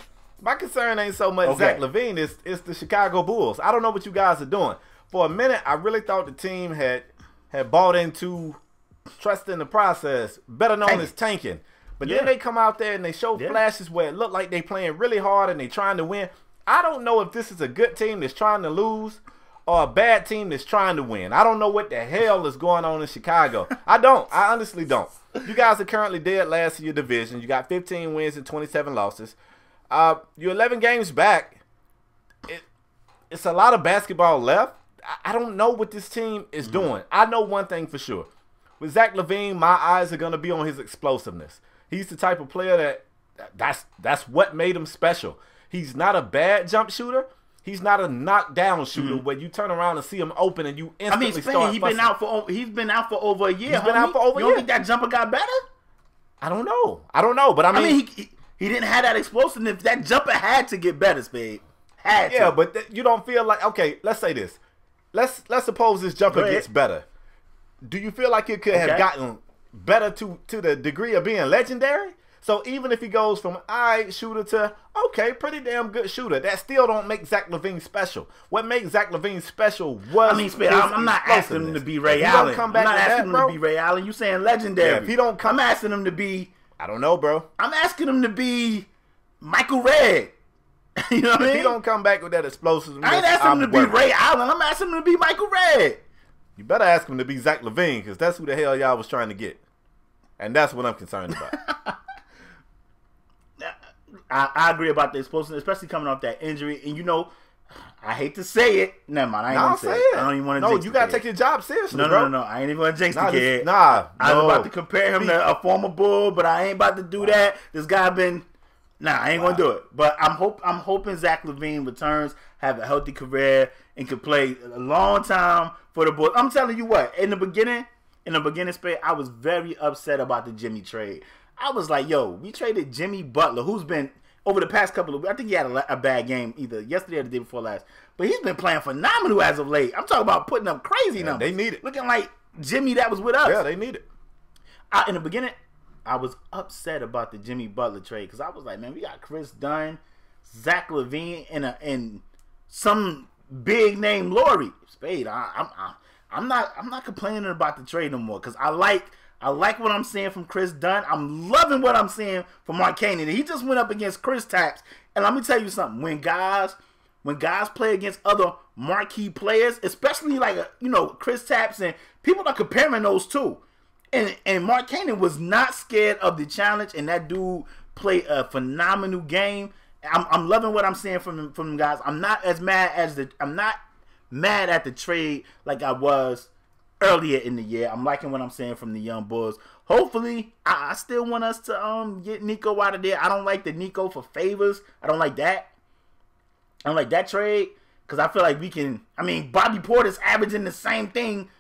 My concern ain't so much Zach Lavine. It's the Chicago Bulls. I don't know what you guys are doing. For a minute, I really thought the team had bought into trusting the process, better known as tanking. But then they come out there and they show flashes where it looked like they playing really hard and they trying to win. I don't know if this is a good team that's trying to lose or a bad team that's trying to win. I don't know what the hell is going on in Chicago. I honestly don't. You guys are currently dead last in your division. You got 15 wins and 27 losses. You're 11 games back. It's a lot of basketball left. I don't know what this team is doing. I know one thing for sure. With Zach Lavine, my eyes are going to be on his explosiveness. He's the type of player that's what made him special. He's not a bad jump shooter. He's not a knockdown shooter where you turn around and see him open and you instantly start. He's been out for over a year. He's been out for over a year. You don't think that jumper got better? I don't know. But I mean he didn't have that explosiveness. That jumper had to get better, Spade. Yeah, but you don't feel like, okay, let's say this. Let's suppose this jumper gets better. Do you feel like it could have gotten better to the degree of being legendary? So even if he goes from shooter to pretty damn good shooter, that still don't make Zach Lavine special. What makes Zach Lavine special was I'm not asking him to be Ray Allen. I'm not asking him to be Ray Allen. You saying legendary? Yeah, if he don't come, I'm asking him to be. I don't know, bro. I'm asking him to be Michael Redd. You know what I mean? If he don't come back with that explosiveness, I ain't asking him to be Ray Allen. I'm asking him to be Michael Redd. You better ask him to be Zach Lavine, because that's who the hell y'all was trying to get. And that's what I'm concerned about. I agree about the explosiveness, especially coming off that injury. And, you know, I hate to say it. Never mind. I ain't going to say it. I don't even want to jinx you got to take your job seriously, bro. No. I ain't even going to jinx the kid. I was about to compare him to a former Bull, but I ain't about to do that. This guy been... I ain't going to do it. But I'm hoping Zach Lavine returns, have a healthy career, and can play a long time for the Bulls. I'm telling you what. In the beginning Spade, I was very upset about the Jimmy trade. I was like, yo, we traded Jimmy Butler, who's been, over the past couple of weeks, I think he had a bad game either yesterday or the day before last, but he's been playing phenomenal as of late. I'm talking about putting up crazy numbers. They need it. Looking like Jimmy that was with us. Yeah, they need it. In the beginning, I was upset about the Jimmy Butler trade because I was like, man, we got Chris Dunn, Zach Lavine, and some big name Laurie. Spade, I'm not complaining about the trade no more because I like what I'm seeing from Chris Dunn. I'm loving what I'm seeing from Mark Cannon. He just went up against Chris Tapps. And let me tell you something. When guys play against other marquee players, especially like, Chris Tapps, and people are comparing those two. And Mark Cannon was not scared of the challenge, and that dude played a phenomenal game. I'm loving what I'm seeing from them guys. I'm not mad at the trade like I was earlier in the year. I'm liking what I'm saying from the young Bulls. Hopefully, I still want us to get Nico out of there. I don't like the Nico for Favors. I don't like that. I don't like that trade because I feel like we can. I mean, Bobby Porter's averaging the same thing.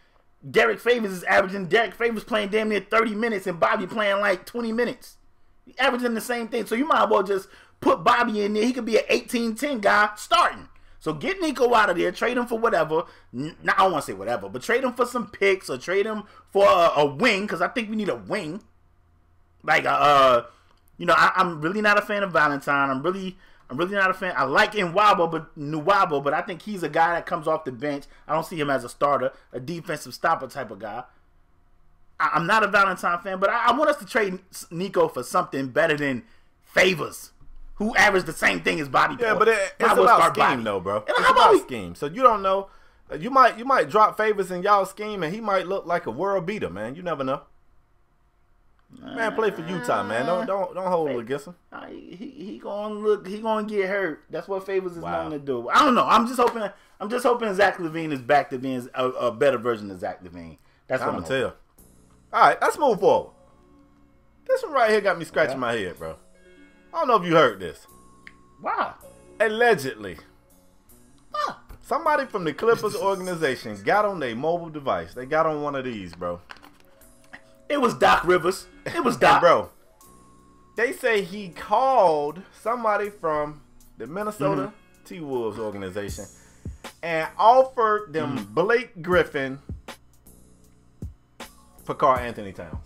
Derek Favors is averaging. Derek Favors playing damn near 30 minutes and Bobby playing like 20 minutes. He's averaging the same thing. So you might as well just put Bobby in there. He could be an 18-10 guy starting. So get Nico out of there, trade him for whatever. I don't want to say whatever, but trade him for some picks or trade him for a wing because I think we need a wing. Like, I'm really not a fan of Valentine. I'm really not a fan. I like Nwabo, but I think he's a guy that comes off the bench. I don't see him as a starter, a defensive stopper type of guy. I'm not a Valentine fan, but I want us to trade Nico for something better than Favors, who averaged the same thing as Bobby Porter. Yeah, but it's about scheme, though, bro. It's about scheme. So you don't know. You might drop Favors in y'all scheme, and he might look like a world beater, man. You never know. Man, play for Utah, man. Don't hold it against him. He gonna get hurt. That's what Favors is known to do. I don't know. I'm just hoping Zach Lavine is back to being a better version of Zach Lavine. That's what I'm gonna tell. All right, let's move forward. This one right here got me scratching my head, bro. I don't know if you heard this. Wow. Allegedly, somebody from the Clippers organization got on their mobile device. They got on one of these, bro. It was Doc Rivers. It was Doc. And bro, they say he called somebody from the Minnesota T-Wolves organization and offered them Blake Griffin for Karl Anthony Towns.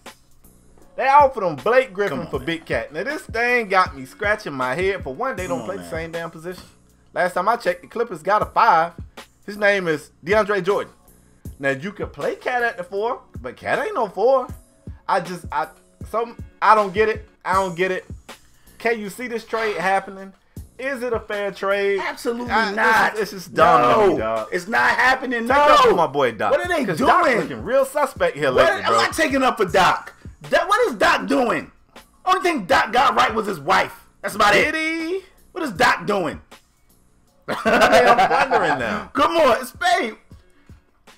They offered him Blake Griffin for Big Cat. Now, this thing got me scratching my head. For one, they don't play the same damn position. Last time I checked, the Clippers got a 5. His name is DeAndre Jordan. Now, you could play Cat at the 4, but Cat ain't no 4. I don't get it. I don't get it. Can you see this trade happening? Is it a fair trade? Absolutely not. It's just dumb. No, it's not happening. Talk to my boy Doc. What are they doing? Doc's looking real suspect here lately, bro. I'm not taking up for Doc. What is Doc doing? Only thing Doc got right was his wife. That's about it. Did he? What is Doc doing? I'm wondering now. Come on,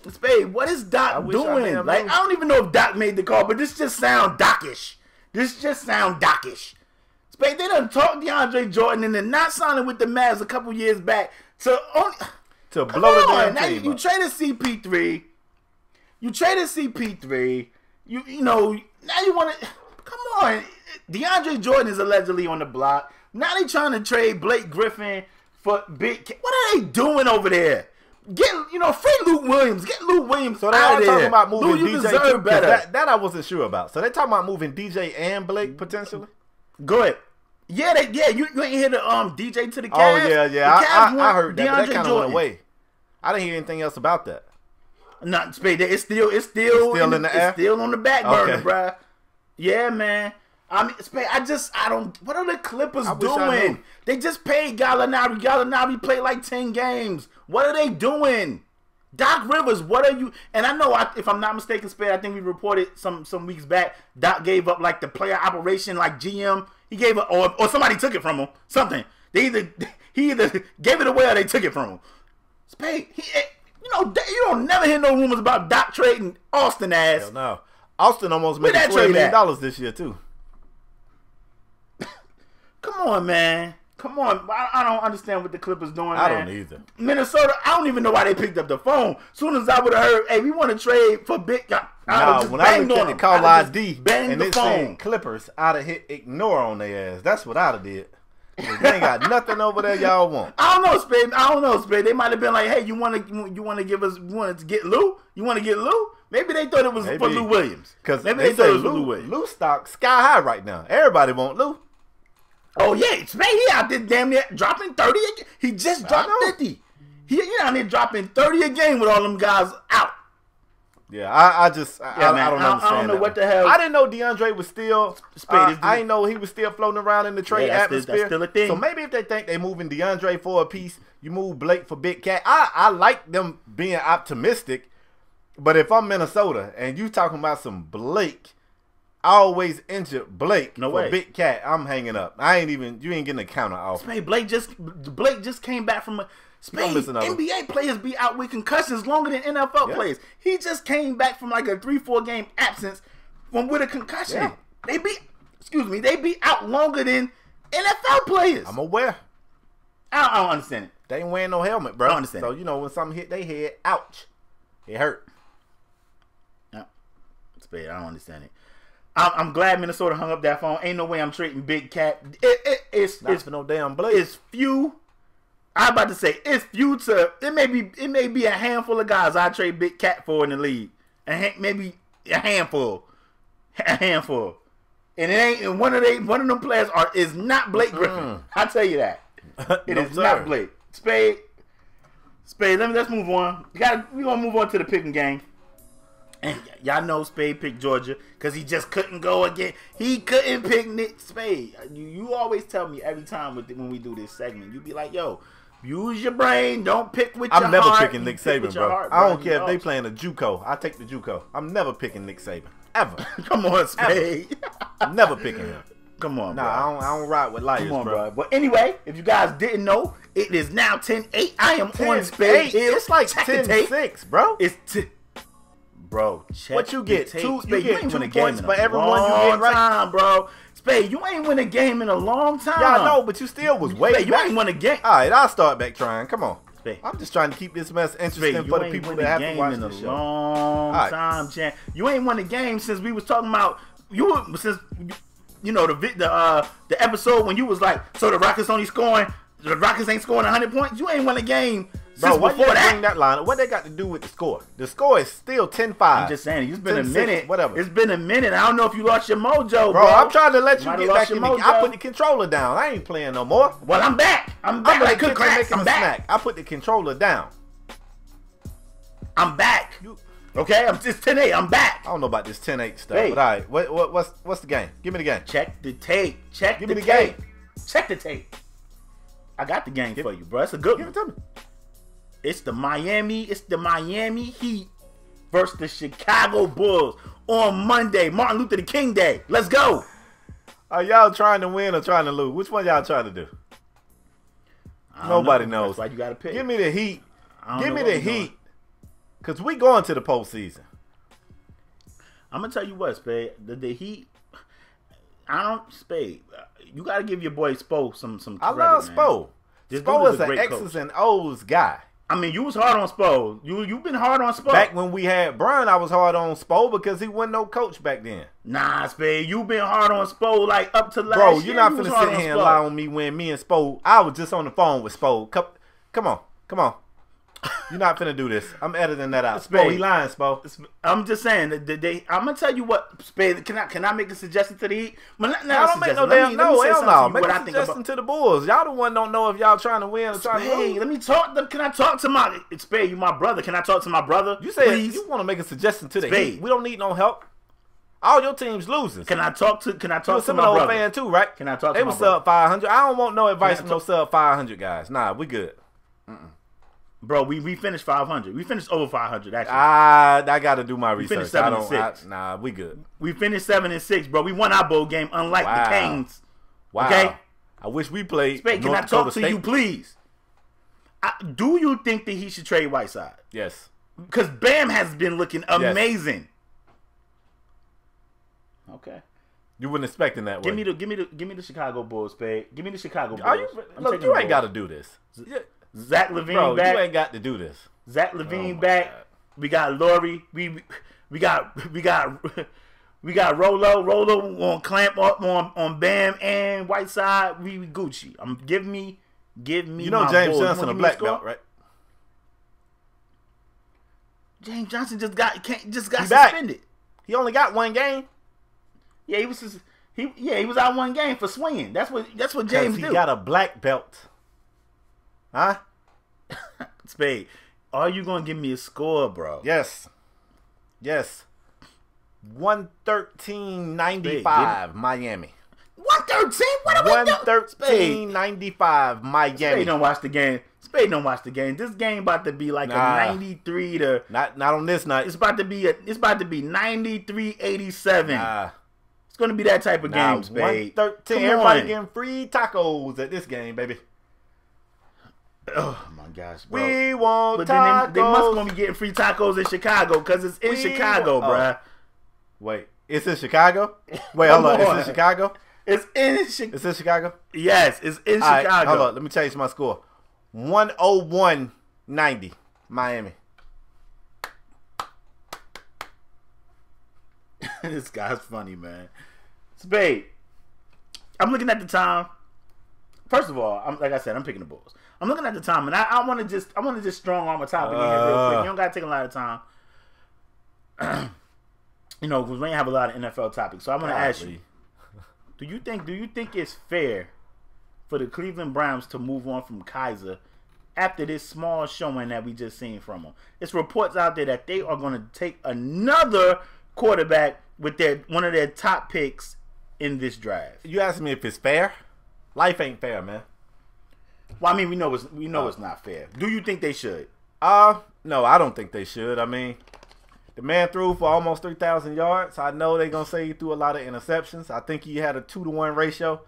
Spade, what is Doc doing? I don't even know if Doc made the call, but this just sound Doc-ish. Spade, they done talked DeAndre Jordan and then not signing with the Mavs a couple years back to blow the damn now team you up. traded CP3. You know, now you want to, come on. DeAndre Jordan is allegedly on the block. Now they trying to trade Blake Griffin for Big Cat. What are they doing over there? Free Luke Williams. Get Luke Williams so they out are of talking there. about moving Luke, DJ too, better. That I wasn't sure about. So they talking about moving DJ and Blake potentially? Go ahead. You ain't hear the DJ to the Cavs? Oh yeah. I heard that, but that kind of went away. I didn't hear anything else about that. Not Spade. It's still in the air. It's still on the back burner, bruh. Yeah, man. I mean, Spade, I don't. What are the Clippers doing? They just paid Gallinari. Gallinari played like 10 games. What are they doing? Doc Rivers, what are you? And I know, if I'm not mistaken, Spade, I think we reported some weeks back, Doc gave up like the player operation, like GM. He gave it, or somebody took it from him. Something. He either gave it away or they took it from him. Spade, you don't never hear no rumors about Doc trading Austin ass. Hell no. Austin almost made $20 million this year too. Come on, man. Come on. I don't understand what the Clippers doing, man. I don't either. Minnesota, I don't even know why they picked up the phone. As soon as I would have heard, hey, we want to trade for big. When I looked at the call ID and it said Clippers, I'd have hit ignore on their ass. That's what I'd have did. They ain't got nothing over there y'all want. I don't know, Spade. They might have been like, hey, you want to give us, you want to get Lou? You want to get Lou? Maybe they thought it was for Lou Williams. Because maybe they thought it was for Lou Williams. Lou stock sky high right now. Everybody want Lou. Oh, yeah. Spade, he out there damn near dropping 30 a game. He just dropped 50. He out there dropping 30 a game with all them guys out. Yeah, I don't understand. I don't know what the hell. I didn't know DeAndre was still. I didn't know he was still floating around in the trade atmosphere. That's still a thing. So maybe if they think they're moving DeAndre for a piece, you move Blake for Big Cat. I like them being optimistic, but if I'm Minnesota and you talking about some Blake, I always injured Blake for Big Cat, I'm hanging up. You ain't getting a counter offer. Blake just came back from a. NBA players be out with concussions longer than NFL players. He just came back from like a 3-4 game absence with a concussion. Yeah. They be out longer than NFL players. I'm aware. I don't understand it. They ain't wearing no helmet, bro. I don't understand. So when something hit their head, ouch, it hurt. Yeah, I don't understand it. I'm glad Minnesota hung up that phone. Ain't no way I'm trading Big Cat. It's for no damn Blake. It's few. I'm about to say it's few to it may be a handful of guys I trade Big Cat for in the league, and maybe a handful, and it ain't. And one of them players is not Blake Griffin. I tell you that it is not Blake. Spade. Let's move on. We gonna move on to the picking game. And y'all know Spade picked Georgia because he just couldn't go again. He couldn't pick Nick Spade. You always tell me every time when we do this segment, you be like, yo, use your brain. Don't pick with your heart. I'm never picking Nick Saban, bro. I don't care if they playing a JUCO. I take the JUCO. I'm never picking Nick Saban. Ever. Come on, Spade. I'm never picking him. Come on, bro. Nah, I don't ride with liars, bro. But anyway, if you guys didn't know, it is now 10-8. I am on Spade. It's like 10-6, bro. It's bro, what you get? You get 2 points for everyone you get right. Time, bro. Spade, you ain't win a game in a long time. Yeah, I know, but you still was way Spade, back. You ain't won a game. All right, I'll start back trying. Come on. Spade. I'm just trying to keep this mess interesting for the people that have to watch the show. Long time, champ. You ain't won a game since we was talking about the episode when you was like, so the Rockets ain't scoring 100 points. You ain't won a game. Bro, why you bring that line up? What they got to do with the score? The score is still 10-5. I'm just saying, it's been a minute. Whatever. It's been a minute. I don't know if you lost your mojo, bro. I'm trying to let you get back in the game. I put the controller down. I ain't playing no more. Well, I'm back. I'm back. I'm back. I put the controller down. I'm back. Okay, I'm just 10-8. I'm back. I don't know about this 10-8 stuff, but all right. What's the game? Give me the game. Check the tape. Give me the game. Check the tape. I got the game for you, bro. It's a good one. Give it to me. It's the Miami Heat versus the Chicago Bulls on Monday, Martin Luther King Day. Let's go. Are y'all trying to win or trying to lose? Which one y'all trying to do? Nobody knows. That's why you got to pick. Give me the Heat. Give me the Heat. Because we going to the postseason. I'm going to tell you what, Spade. The Heat, Spade, you got to give your boy Spo some credit, I love Spo. Spo is an X's and O's guy. I mean, you was hard on Spo. You've been hard on Spo. Back when we had Brian, I was hard on Spo because he wasn't no coach back then. Nah, Spade, you been hard on Spo like up to last year. Bro, you're not finna sit here and lie on me when me and Spo, I was just on the phone with Spo. Come on. You're not finna do this. I'm editing that out. Spo, he lying, Spo. I'm just saying, I'm gonna tell you what, Spade. Can I make a suggestion to the Heat? Well, I don't make no damn hell no. Make a suggestion to the Bulls. Y'all the one don't know if y'all trying to win or trying to lose. Let me talk. Can I talk to my Spade? You my brother. Can I talk to my brother? You say you want to make a suggestion to the Heat. We don't need no help. All your team's losers. Can I talk to my brother? You're a Seminole fan too, right? Can I talk to my brother? They was sub 500. I don't want no advice from no sub 500 guys. Nah, we good. Bro, we finished 500. We finished over 500, actually. I got to do my research. Finished 7-6. Nah, we good. We finished 7-6, bro. We won our bowl game, unlike the Canes. Wow. Okay? I wish we played Spade, can I talk to you, please? Do you think that he should trade Whiteside? Yes. Because Bam has been looking amazing. Yes. Okay. You weren't expecting that way. Give me the Chicago Bulls, Spade. Give me the Chicago Bulls. Look, you ain't got to do this. Zach Lavine back. You ain't got to do this. Zach Lavine back. God. We got Laurie. We got Rolo. Rolo on clamp up on Bam and Whiteside. We Gucci. Give me. You know James Johnson a black belt, right? James Johnson just got suspended. Back. He only got one game. Yeah, he was out one game for swinging. That's what James do. He got a black belt. Huh? Spade, are you gonna give me a score, bro? Yes. 113.95 Miami. 113? What are we doing? 113.95 Miami. Spade don't watch the game. This game about to be like a 93 to not on this night. It's about to be 93-87. Nah. It's gonna be that type of game, Spade. 113. Everybody getting free tacos at this game, baby. Oh my gosh, bro. We want tacos. Then they must gonna be getting free tacos in Chicago because it's in Chicago, bruh. Wait, it's in Chicago? Wait, hold on. It's in Chicago? It's in Chicago? Yes, it's in Chicago. Right, hold on, let me change my score. 101.90 Miami. This guy's funny, man. Spade, I'm looking at the time. First of all, like I said, I'm picking the Bulls. I'm looking at the time, and I want to just strong arm a topic in here real quick. You don't gotta take a lot of time. You know, because we ain't have a lot of NFL topics. So I'm gonna ask you: Do you think it's fair for the Cleveland Browns to move on from Kaiser after this small showing that we just seen from him? It's reports out there that they are going to take another quarterback with one of their top picks in this draft. You asking me if it's fair? Life ain't fair, man. Well, I mean, we know it's not fair. Do you think they should? No, I don't think they should. I mean, the man threw for almost 3,000 yards. I know they're going to say he threw a lot of interceptions. I think he had a 2-to-1 ratio,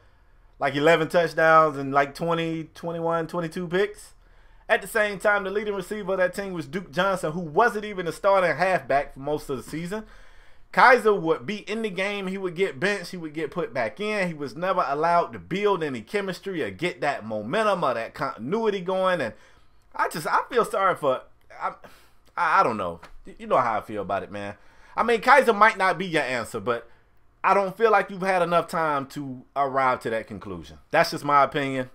like 11 touchdowns and like 20, 21, 22 picks. At the same time, the leading receiver of that team was Duke Johnson, who wasn't even a starting halfback for most of the season. Kaiser would be in the game. He would get benched. He would get put back in. He was never allowed to build any chemistry or get that momentum or that continuity going. And I feel sorry for I don't know. You know how I feel about it, man. I mean, Kaiser might not be your answer, but I don't feel like you've had enough time to arrive to that conclusion. That's just my opinion.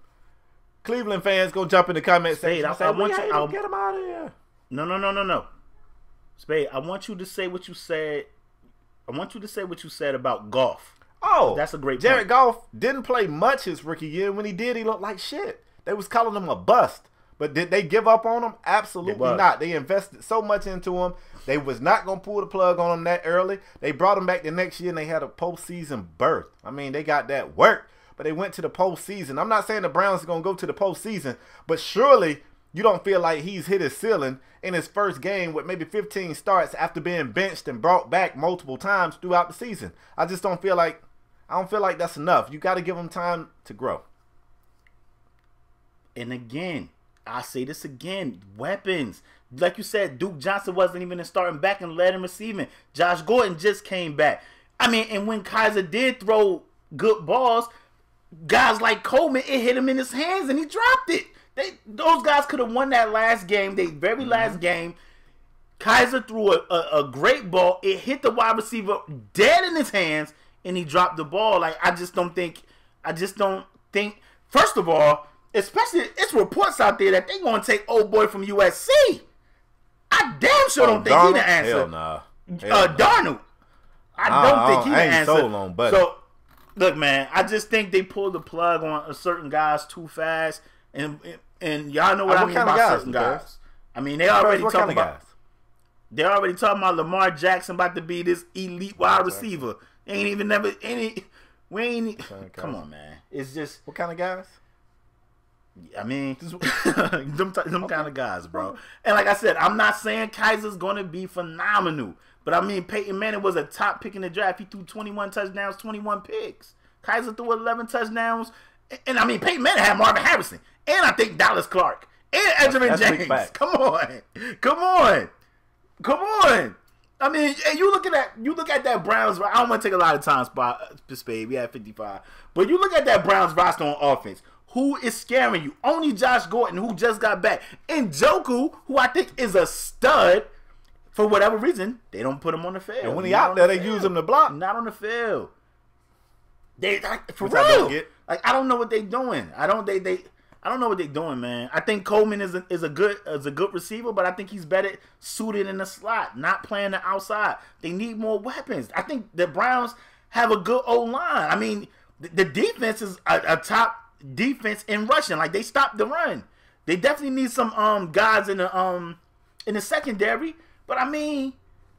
Cleveland fans go jump in the comments section and say, I'll get him out of here. No. Spade, I want you to say what you said. I want you to say what you said about Goff. Oh, that's a great Jared point. Goff didn't play much his rookie year. When he did, he looked like shit. They was calling him a bust. But did they give up on him? Absolutely not. They invested so much into him. They was not going to pull the plug on him that early. They brought him back the next year, and they had a postseason berth. I mean, they got that work, but they went to the postseason. I'm not saying the Browns are going to go to the postseason, but surely you don't feel like he's hit his ceiling in his first game with maybe 15 starts after being benched and brought back multiple times throughout the season. I don't feel like that's enough. You got to give him time to grow. And again, I say this again, weapons. Like you said, Duke Johnson wasn't even starting back and led him receiving. Josh Gordon just came back. I mean, and when Kaiser did throw good balls, guys like Coleman, it hit him in his hands and he dropped it. Those guys could have won that last game, the very last game. Kaiser threw a great ball. It hit the wide receiver dead in his hands, and he dropped the ball. Like, I just don't think. First of all, especially it's reports out there that they're going to take old boy from USC. I damn sure don't think Darnold? he the answer. Hell nah. Darnold. I don't think he the answer. So long, buddy. So, look, man, I just think they pulled the plug on certain guys too fast. And y'all know what I mean about certain guys. I mean, they already talking about. They're already talking about Lamar Jackson about to be this elite wide receiver. Come Come on, man. It's just what kind of guys? I mean, them kind of guys, bro. And like I said, I'm not saying Kaiser's going to be phenomenal. But, I mean, Peyton Manning was a top pick in the draft. He threw 21 touchdowns, 21 picks. Kaiser threw 11 touchdowns. And, I mean, Peyton Manning had Marvin Harrison. And I think Dallas Clark. And Edgerrin James. Come on. Come on. Come on. I mean, you look at that Browns. I don't want to take a lot of time, Spade. We had 55. But you look at that Browns roster on offense. Who is scaring you? Only Josh Gordon, who just got back. And Njoku, who I think is a stud. For whatever reason, they don't put him on the field. And when he out there, they use him to block. Not on the field. For real. I don't know what they're doing. I don't know what they're doing, man. I think Coleman is a good receiver, but I think he's better suited in the slot, not playing the outside. They need more weapons. I think the Browns have a good O-line. I mean, the defense is a top defense in rushing. Like, they stopped the run. They definitely need some guys in the secondary. But I mean,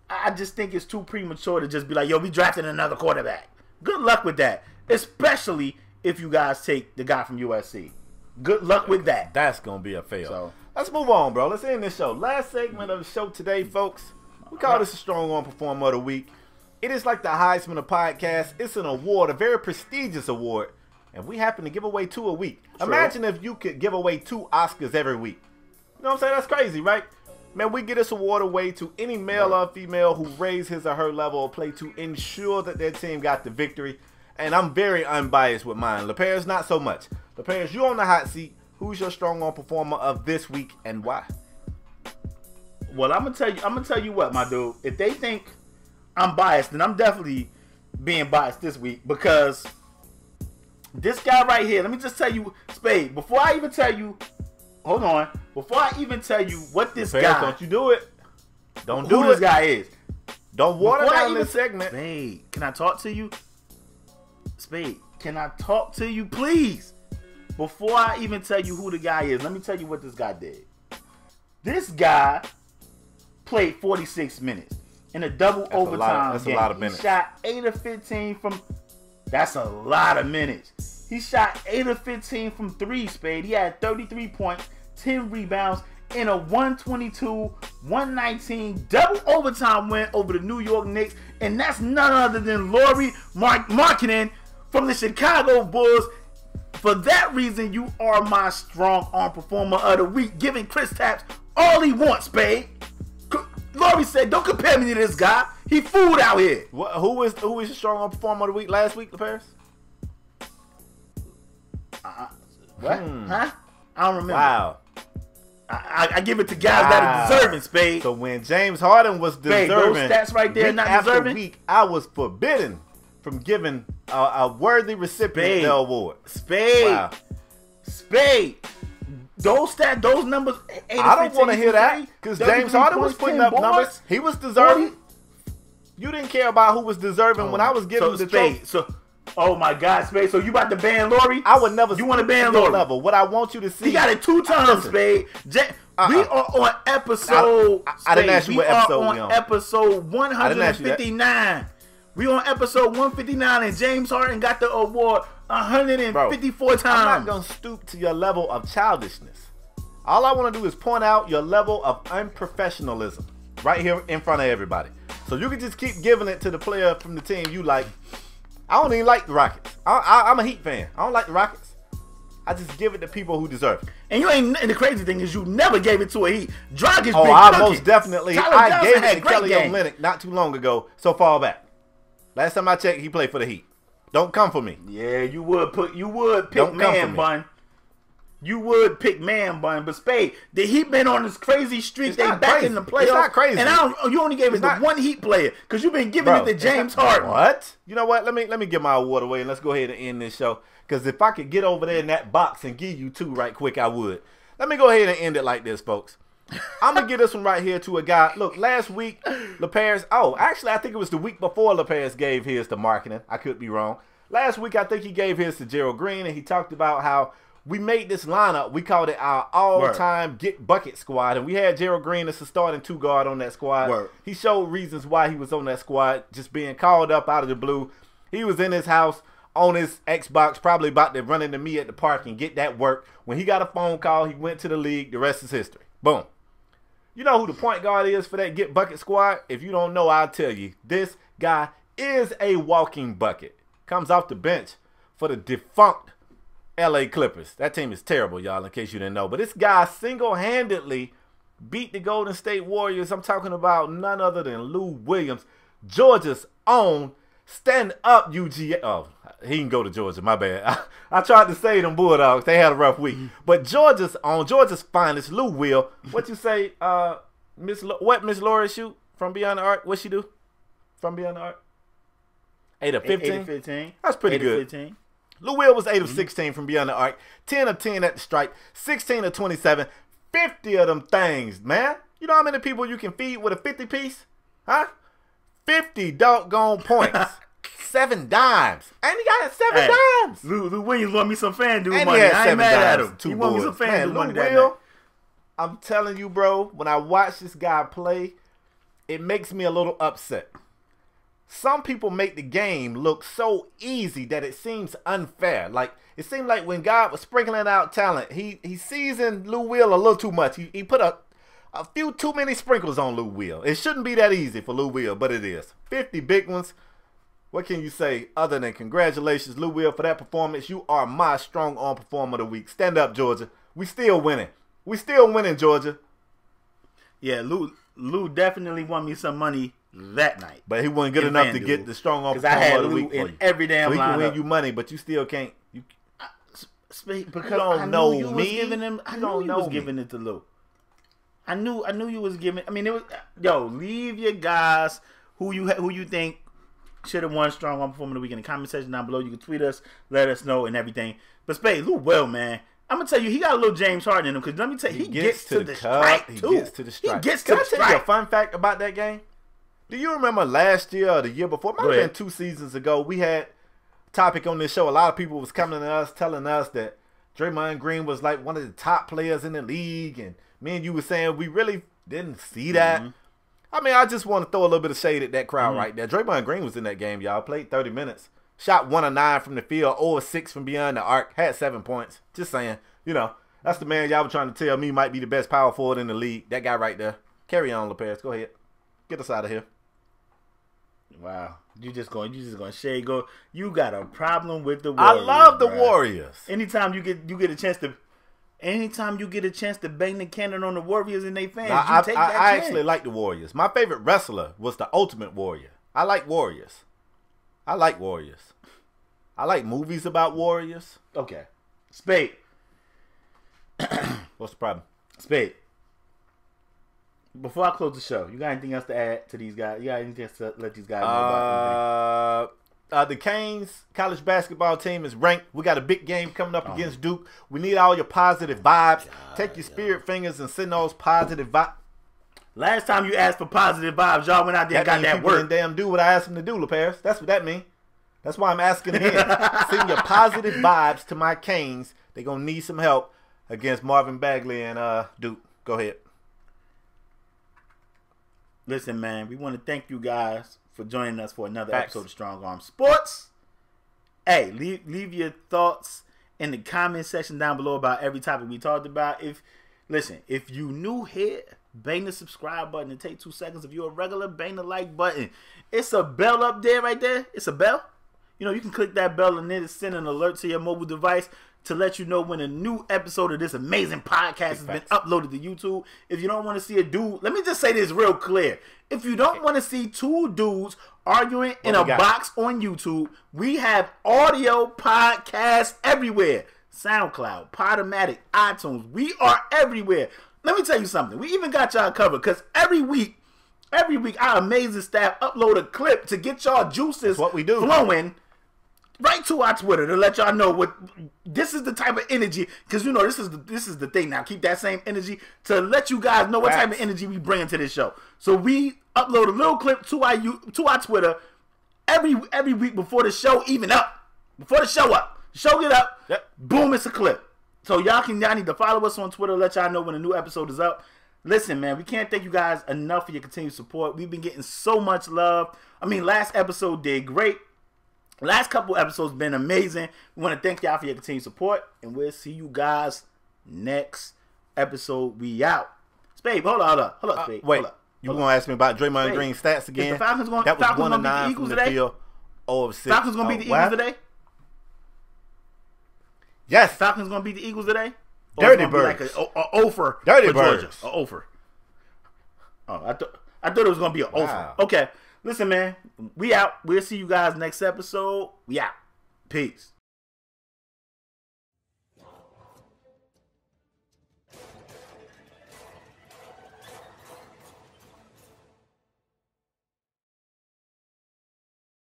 I just think it's too premature to just be like, yo, we drafted another quarterback. Good luck with that, especially if you guys take the guy from USC. Good luck with that. That's going to be a fail. So, let's move on, bro. Let's end this show. Last segment of the show today, folks. We call this a Strong Arm Performer of the Week. It is like the Heisman of podcasts. It's an award, a very prestigious award, and we happen to give away 2 a week. True. Imagine if you could give away 2 Oscars every week. You know what I'm saying? That's crazy, right? Man, we get this award away to any male or female who raised his or her level of play to ensure that their team got the victory. And I'm very unbiased with mine. LePairs, not so much. LePairs, you on the hot seat. Who's your Strong Arm Performer of this week and why? Well, I'm gonna tell you what, my dude. If they think I'm biased, then I'm definitely being biased this week because this guy right here. Let me just tell you, Spade. Before I even tell you. Hold on. Before I even tell you what this guy... Don't you do it. Don't do it. Who this guy is. Don't water down this segment. Spade, can I talk to you? Spade, can I talk to you, please? Before I even tell you who the guy is, let me tell you what this guy did. This guy played 46 minutes in a double overtime game. That's a lot of minutes. He shot 8 of 15 from... That's a lot of minutes. He shot 8 of 15 from 3, Spade. He had 33 points, 10 rebounds, in a 122-119 double overtime win over the New York Knicks. And that's none other than Lauri Markkanen from the Chicago Bulls. For that reason, you are my Strong Arm Performer of the Week, giving Chris Tapps all he wants, Spade. Lauri said, don't compare me to this guy. He fooled out here. Who was your Strong Arm Performer of the Week last week, LePairs? What? Huh? I don't remember. Wow. I give it to guys that are deserving, Spade. So when James Harden was deserving, those stats right there, week not after deserving. Week, I was forbidden from giving a worthy recipient the award. Spade. Wow. Spade. Those stats, those numbers. I don't want to hear that because James Harden was putting up numbers. He was deserving. You didn't care about who was deserving when I was giving the Spade. Oh my God, Spade! So you about to ban Lauri? I would never. You want to ban Lauri? Level. What I want you to see. He got it 2 times, Spade. We are on episode. I didn't ask you what episode we on. Episode 159. We on episode 159, and James Harden got the award 154 times. I'm not gonna stoop to your level of childishness. All I want to do is point out your level of unprofessionalism right here in front of everybody. So you can just keep giving it to the player from the team you like. I don't even like the Rockets. I'm a Heat fan. I don't like the Rockets. I just give it to people who deserve it. And you ain't. And the crazy thing is, you never gave it to a Heat. Dragic. Oh, I most definitely. I gave it to Kelly Olynyk not too long ago. So far back. Last time I checked, he played for the Heat. Don't come for me. Yeah, you would pick man bun. You would pick man bun, but Spade, the Heat been on this crazy streak. They back in the playoffs. It's not crazy. And you only gave it to one Heat player because you've been giving it to James Harden. What? You know what? Let me get my award away and let's go ahead and end this show. Because if I could get over there in that box and give you 2 right quick, I would. Let me go ahead and end it like this, folks. I'm going to give this one right here to a guy. Look, last week, LePairs. Oh, actually, I think it was the week before LePairs gave his to Markkanen. I could be wrong. Last week, I think he gave his to Gerald Green, and he talked about how we made this lineup. We called it our all-time get bucket squad, and we had Gerald Green as the starting 2 guard on that squad. Word. He showed reasons why he was on that squad, just being called up out of the blue. He was in his house on his Xbox, probably about to run into me at the park and get that work. When he got a phone call, he went to the league. The rest is history. Boom. You know who the point guard is for that Get Bucket squad? If you don't know, I'll tell you. This guy is a walking bucket. Comes off the bench for the defunct LA Clippers. That team is terrible, y'all, in case you didn't know. But this guy single-handedly beat the Golden State Warriors. I'm talking about none other than Lou Williams, Georgia's own. Stand up, UGA. Oh, he can go to Georgia. My bad. I tried to say them Bulldogs. They had a rough week. But Georgia's own, Georgia's finest, Lou Will. What you say, Miss Laura shoot from Beyond the Arc? What she do from Beyond the Arc? 8 of 15? 8 of 15. That's pretty good. 15. Lou Will was 8 of 16 from Beyond the Arc. 10 of 10 at the stripe. 16 of 27. 50 of them things, man. You know how many people you can feed with a 50 piece? Huh? 50 doggone points. 7 dimes. And he got 7 dimes. Lou Williams want me some FanDuel and money. He had I ain't mad at him. He want me some FanDuel money that night. I'm telling you, bro, when I watch this guy play, it makes me a little upset. Some people make the game look so easy that it seems unfair. Like, it seemed like when God was sprinkling out talent, he seasoned Lou Will a little too much. He put a few too many sprinkles on Lou Will. It shouldn't be that easy for Lou Will, but it is. 50 big ones. What can you say other than congratulations, Lou Will, for that performance? You are my strong arm performer of the week. Stand up, Georgia. We still winning. We still winning, Georgia. Yeah, Lou definitely won me some money that night. But he wasn't good enough to get the strong arm performer of the week for you. Every damn so he can win lineup. you money, but you still can't. Because you don't know me. I knew you was giving it to Lou. I knew you was giving. I mean, it was. Yo, leave your guys who you think should have won strong arm performer of the week in the comment section down below. You can tweet us, let us know, and everything. But Spade, Lou Will, man, I'm gonna tell you, he got a little James Harden in him. Because let me tell you, he gets to the strike too. He gets to the strike. He gets to the strike. Can I tell you a fun fact about that game? Do you remember last year or the year before? Might have been 2 seasons ago. We had a topic on this show. A lot of people was coming to us telling us that Draymond Green was like one of the top players in the league, and me and you were saying we really didn't see that. I mean, I just want to throw a little bit of shade at that crowd right there. Draymond Green was in that game, y'all. Played 30 minutes. Shot 1 of 9 from the field, 0 of 6 from beyond the arc. Had 7 points. Just saying. You know, that's the man y'all were trying to tell me might be the best power forward in the league. That guy right there. Carry on, Lopez. Go ahead. Get us out of here. Wow. You just going shade go. You got a problem with the Warriors. I love the Warriors. Anytime you get a chance to Anytime you get a chance to bang the cannon on the Warriors and they fans, now, you take that chance. I actually like the Warriors. My favorite wrestler was the Ultimate Warrior. I like Warriors. I like Warriors. I like movies about Warriors. Okay. Spade. What's the problem? Spade. Before I close the show, you got anything else to add to these guys? You got anything else to let these guys know about the Canes college basketball team is ranked. We got a big game coming up against Duke. We need all your positive vibes. Take your spirit fingers and send those positive vibes. Last time you asked for positive vibes, y'all went out there and got that work. Didn't damn do what I asked them to do, LaParis. That's what that means. That's why I'm asking again. Send your positive vibes to my Canes. They're going to need some help against Marvin Bagley and Duke. Go ahead. Listen, man, we want to thank you guys for joining us for another episode of Strong Arm Sports. Hey, leave your thoughts in the comment section down below about every topic we talked about. If you new here, bang the subscribe button. It takes 2 seconds. If you're a regular, bang the like button. It's a bell up there right there. It's a bell. You know, you can click that bell and then it send an alert to your mobile device to let you know when a new episode of this amazing podcast has been uploaded to YouTube. If you don't want to see a dude, let me just say this real clear. If you don't want to see 2 dudes arguing in a box on YouTube, we have audio podcasts everywhere. SoundCloud, UPodOmatic, iTunes. We are everywhere. Let me tell you something. We even got y'all covered because every week our amazing staff upload a clip to get y'all juices flowing right to our Twitter to let y'all know what this is the type of energy, because you know this is the thing now. Keep that same energy to let you guys know what type of energy we bring to this show. So we upload a little clip to our Twitter every week before the show even up. Before the show up. Show get up. Yep. Boom, it's a clip. So y'all need to follow us on Twitter, let y'all know when a new episode is up. Listen, man, we can't thank you guys enough for your continued support. We've been getting so much love. I mean, last episode did great. Last couple episodes been amazing. We want to thank y'all for your continued support, and we'll see you guys next episode. We out. Spade, hold up, Spade. Wait, hold up. You gonna ask me about Draymond Green stats again? The Falcons gonna, that was Falcons 1 of gonna 9 beat the from Eagles the today? field. 0 of 6. Falcons gonna beat the Eagles today? Yes. Falcons gonna beat the Eagles today? Or Dirty Birds. Birds. Like a offer. Dirty Birds. A offer. Oh, I thought it was gonna be an offer. Okay, listen, man. We out. We'll see you guys next episode. We out. Peace.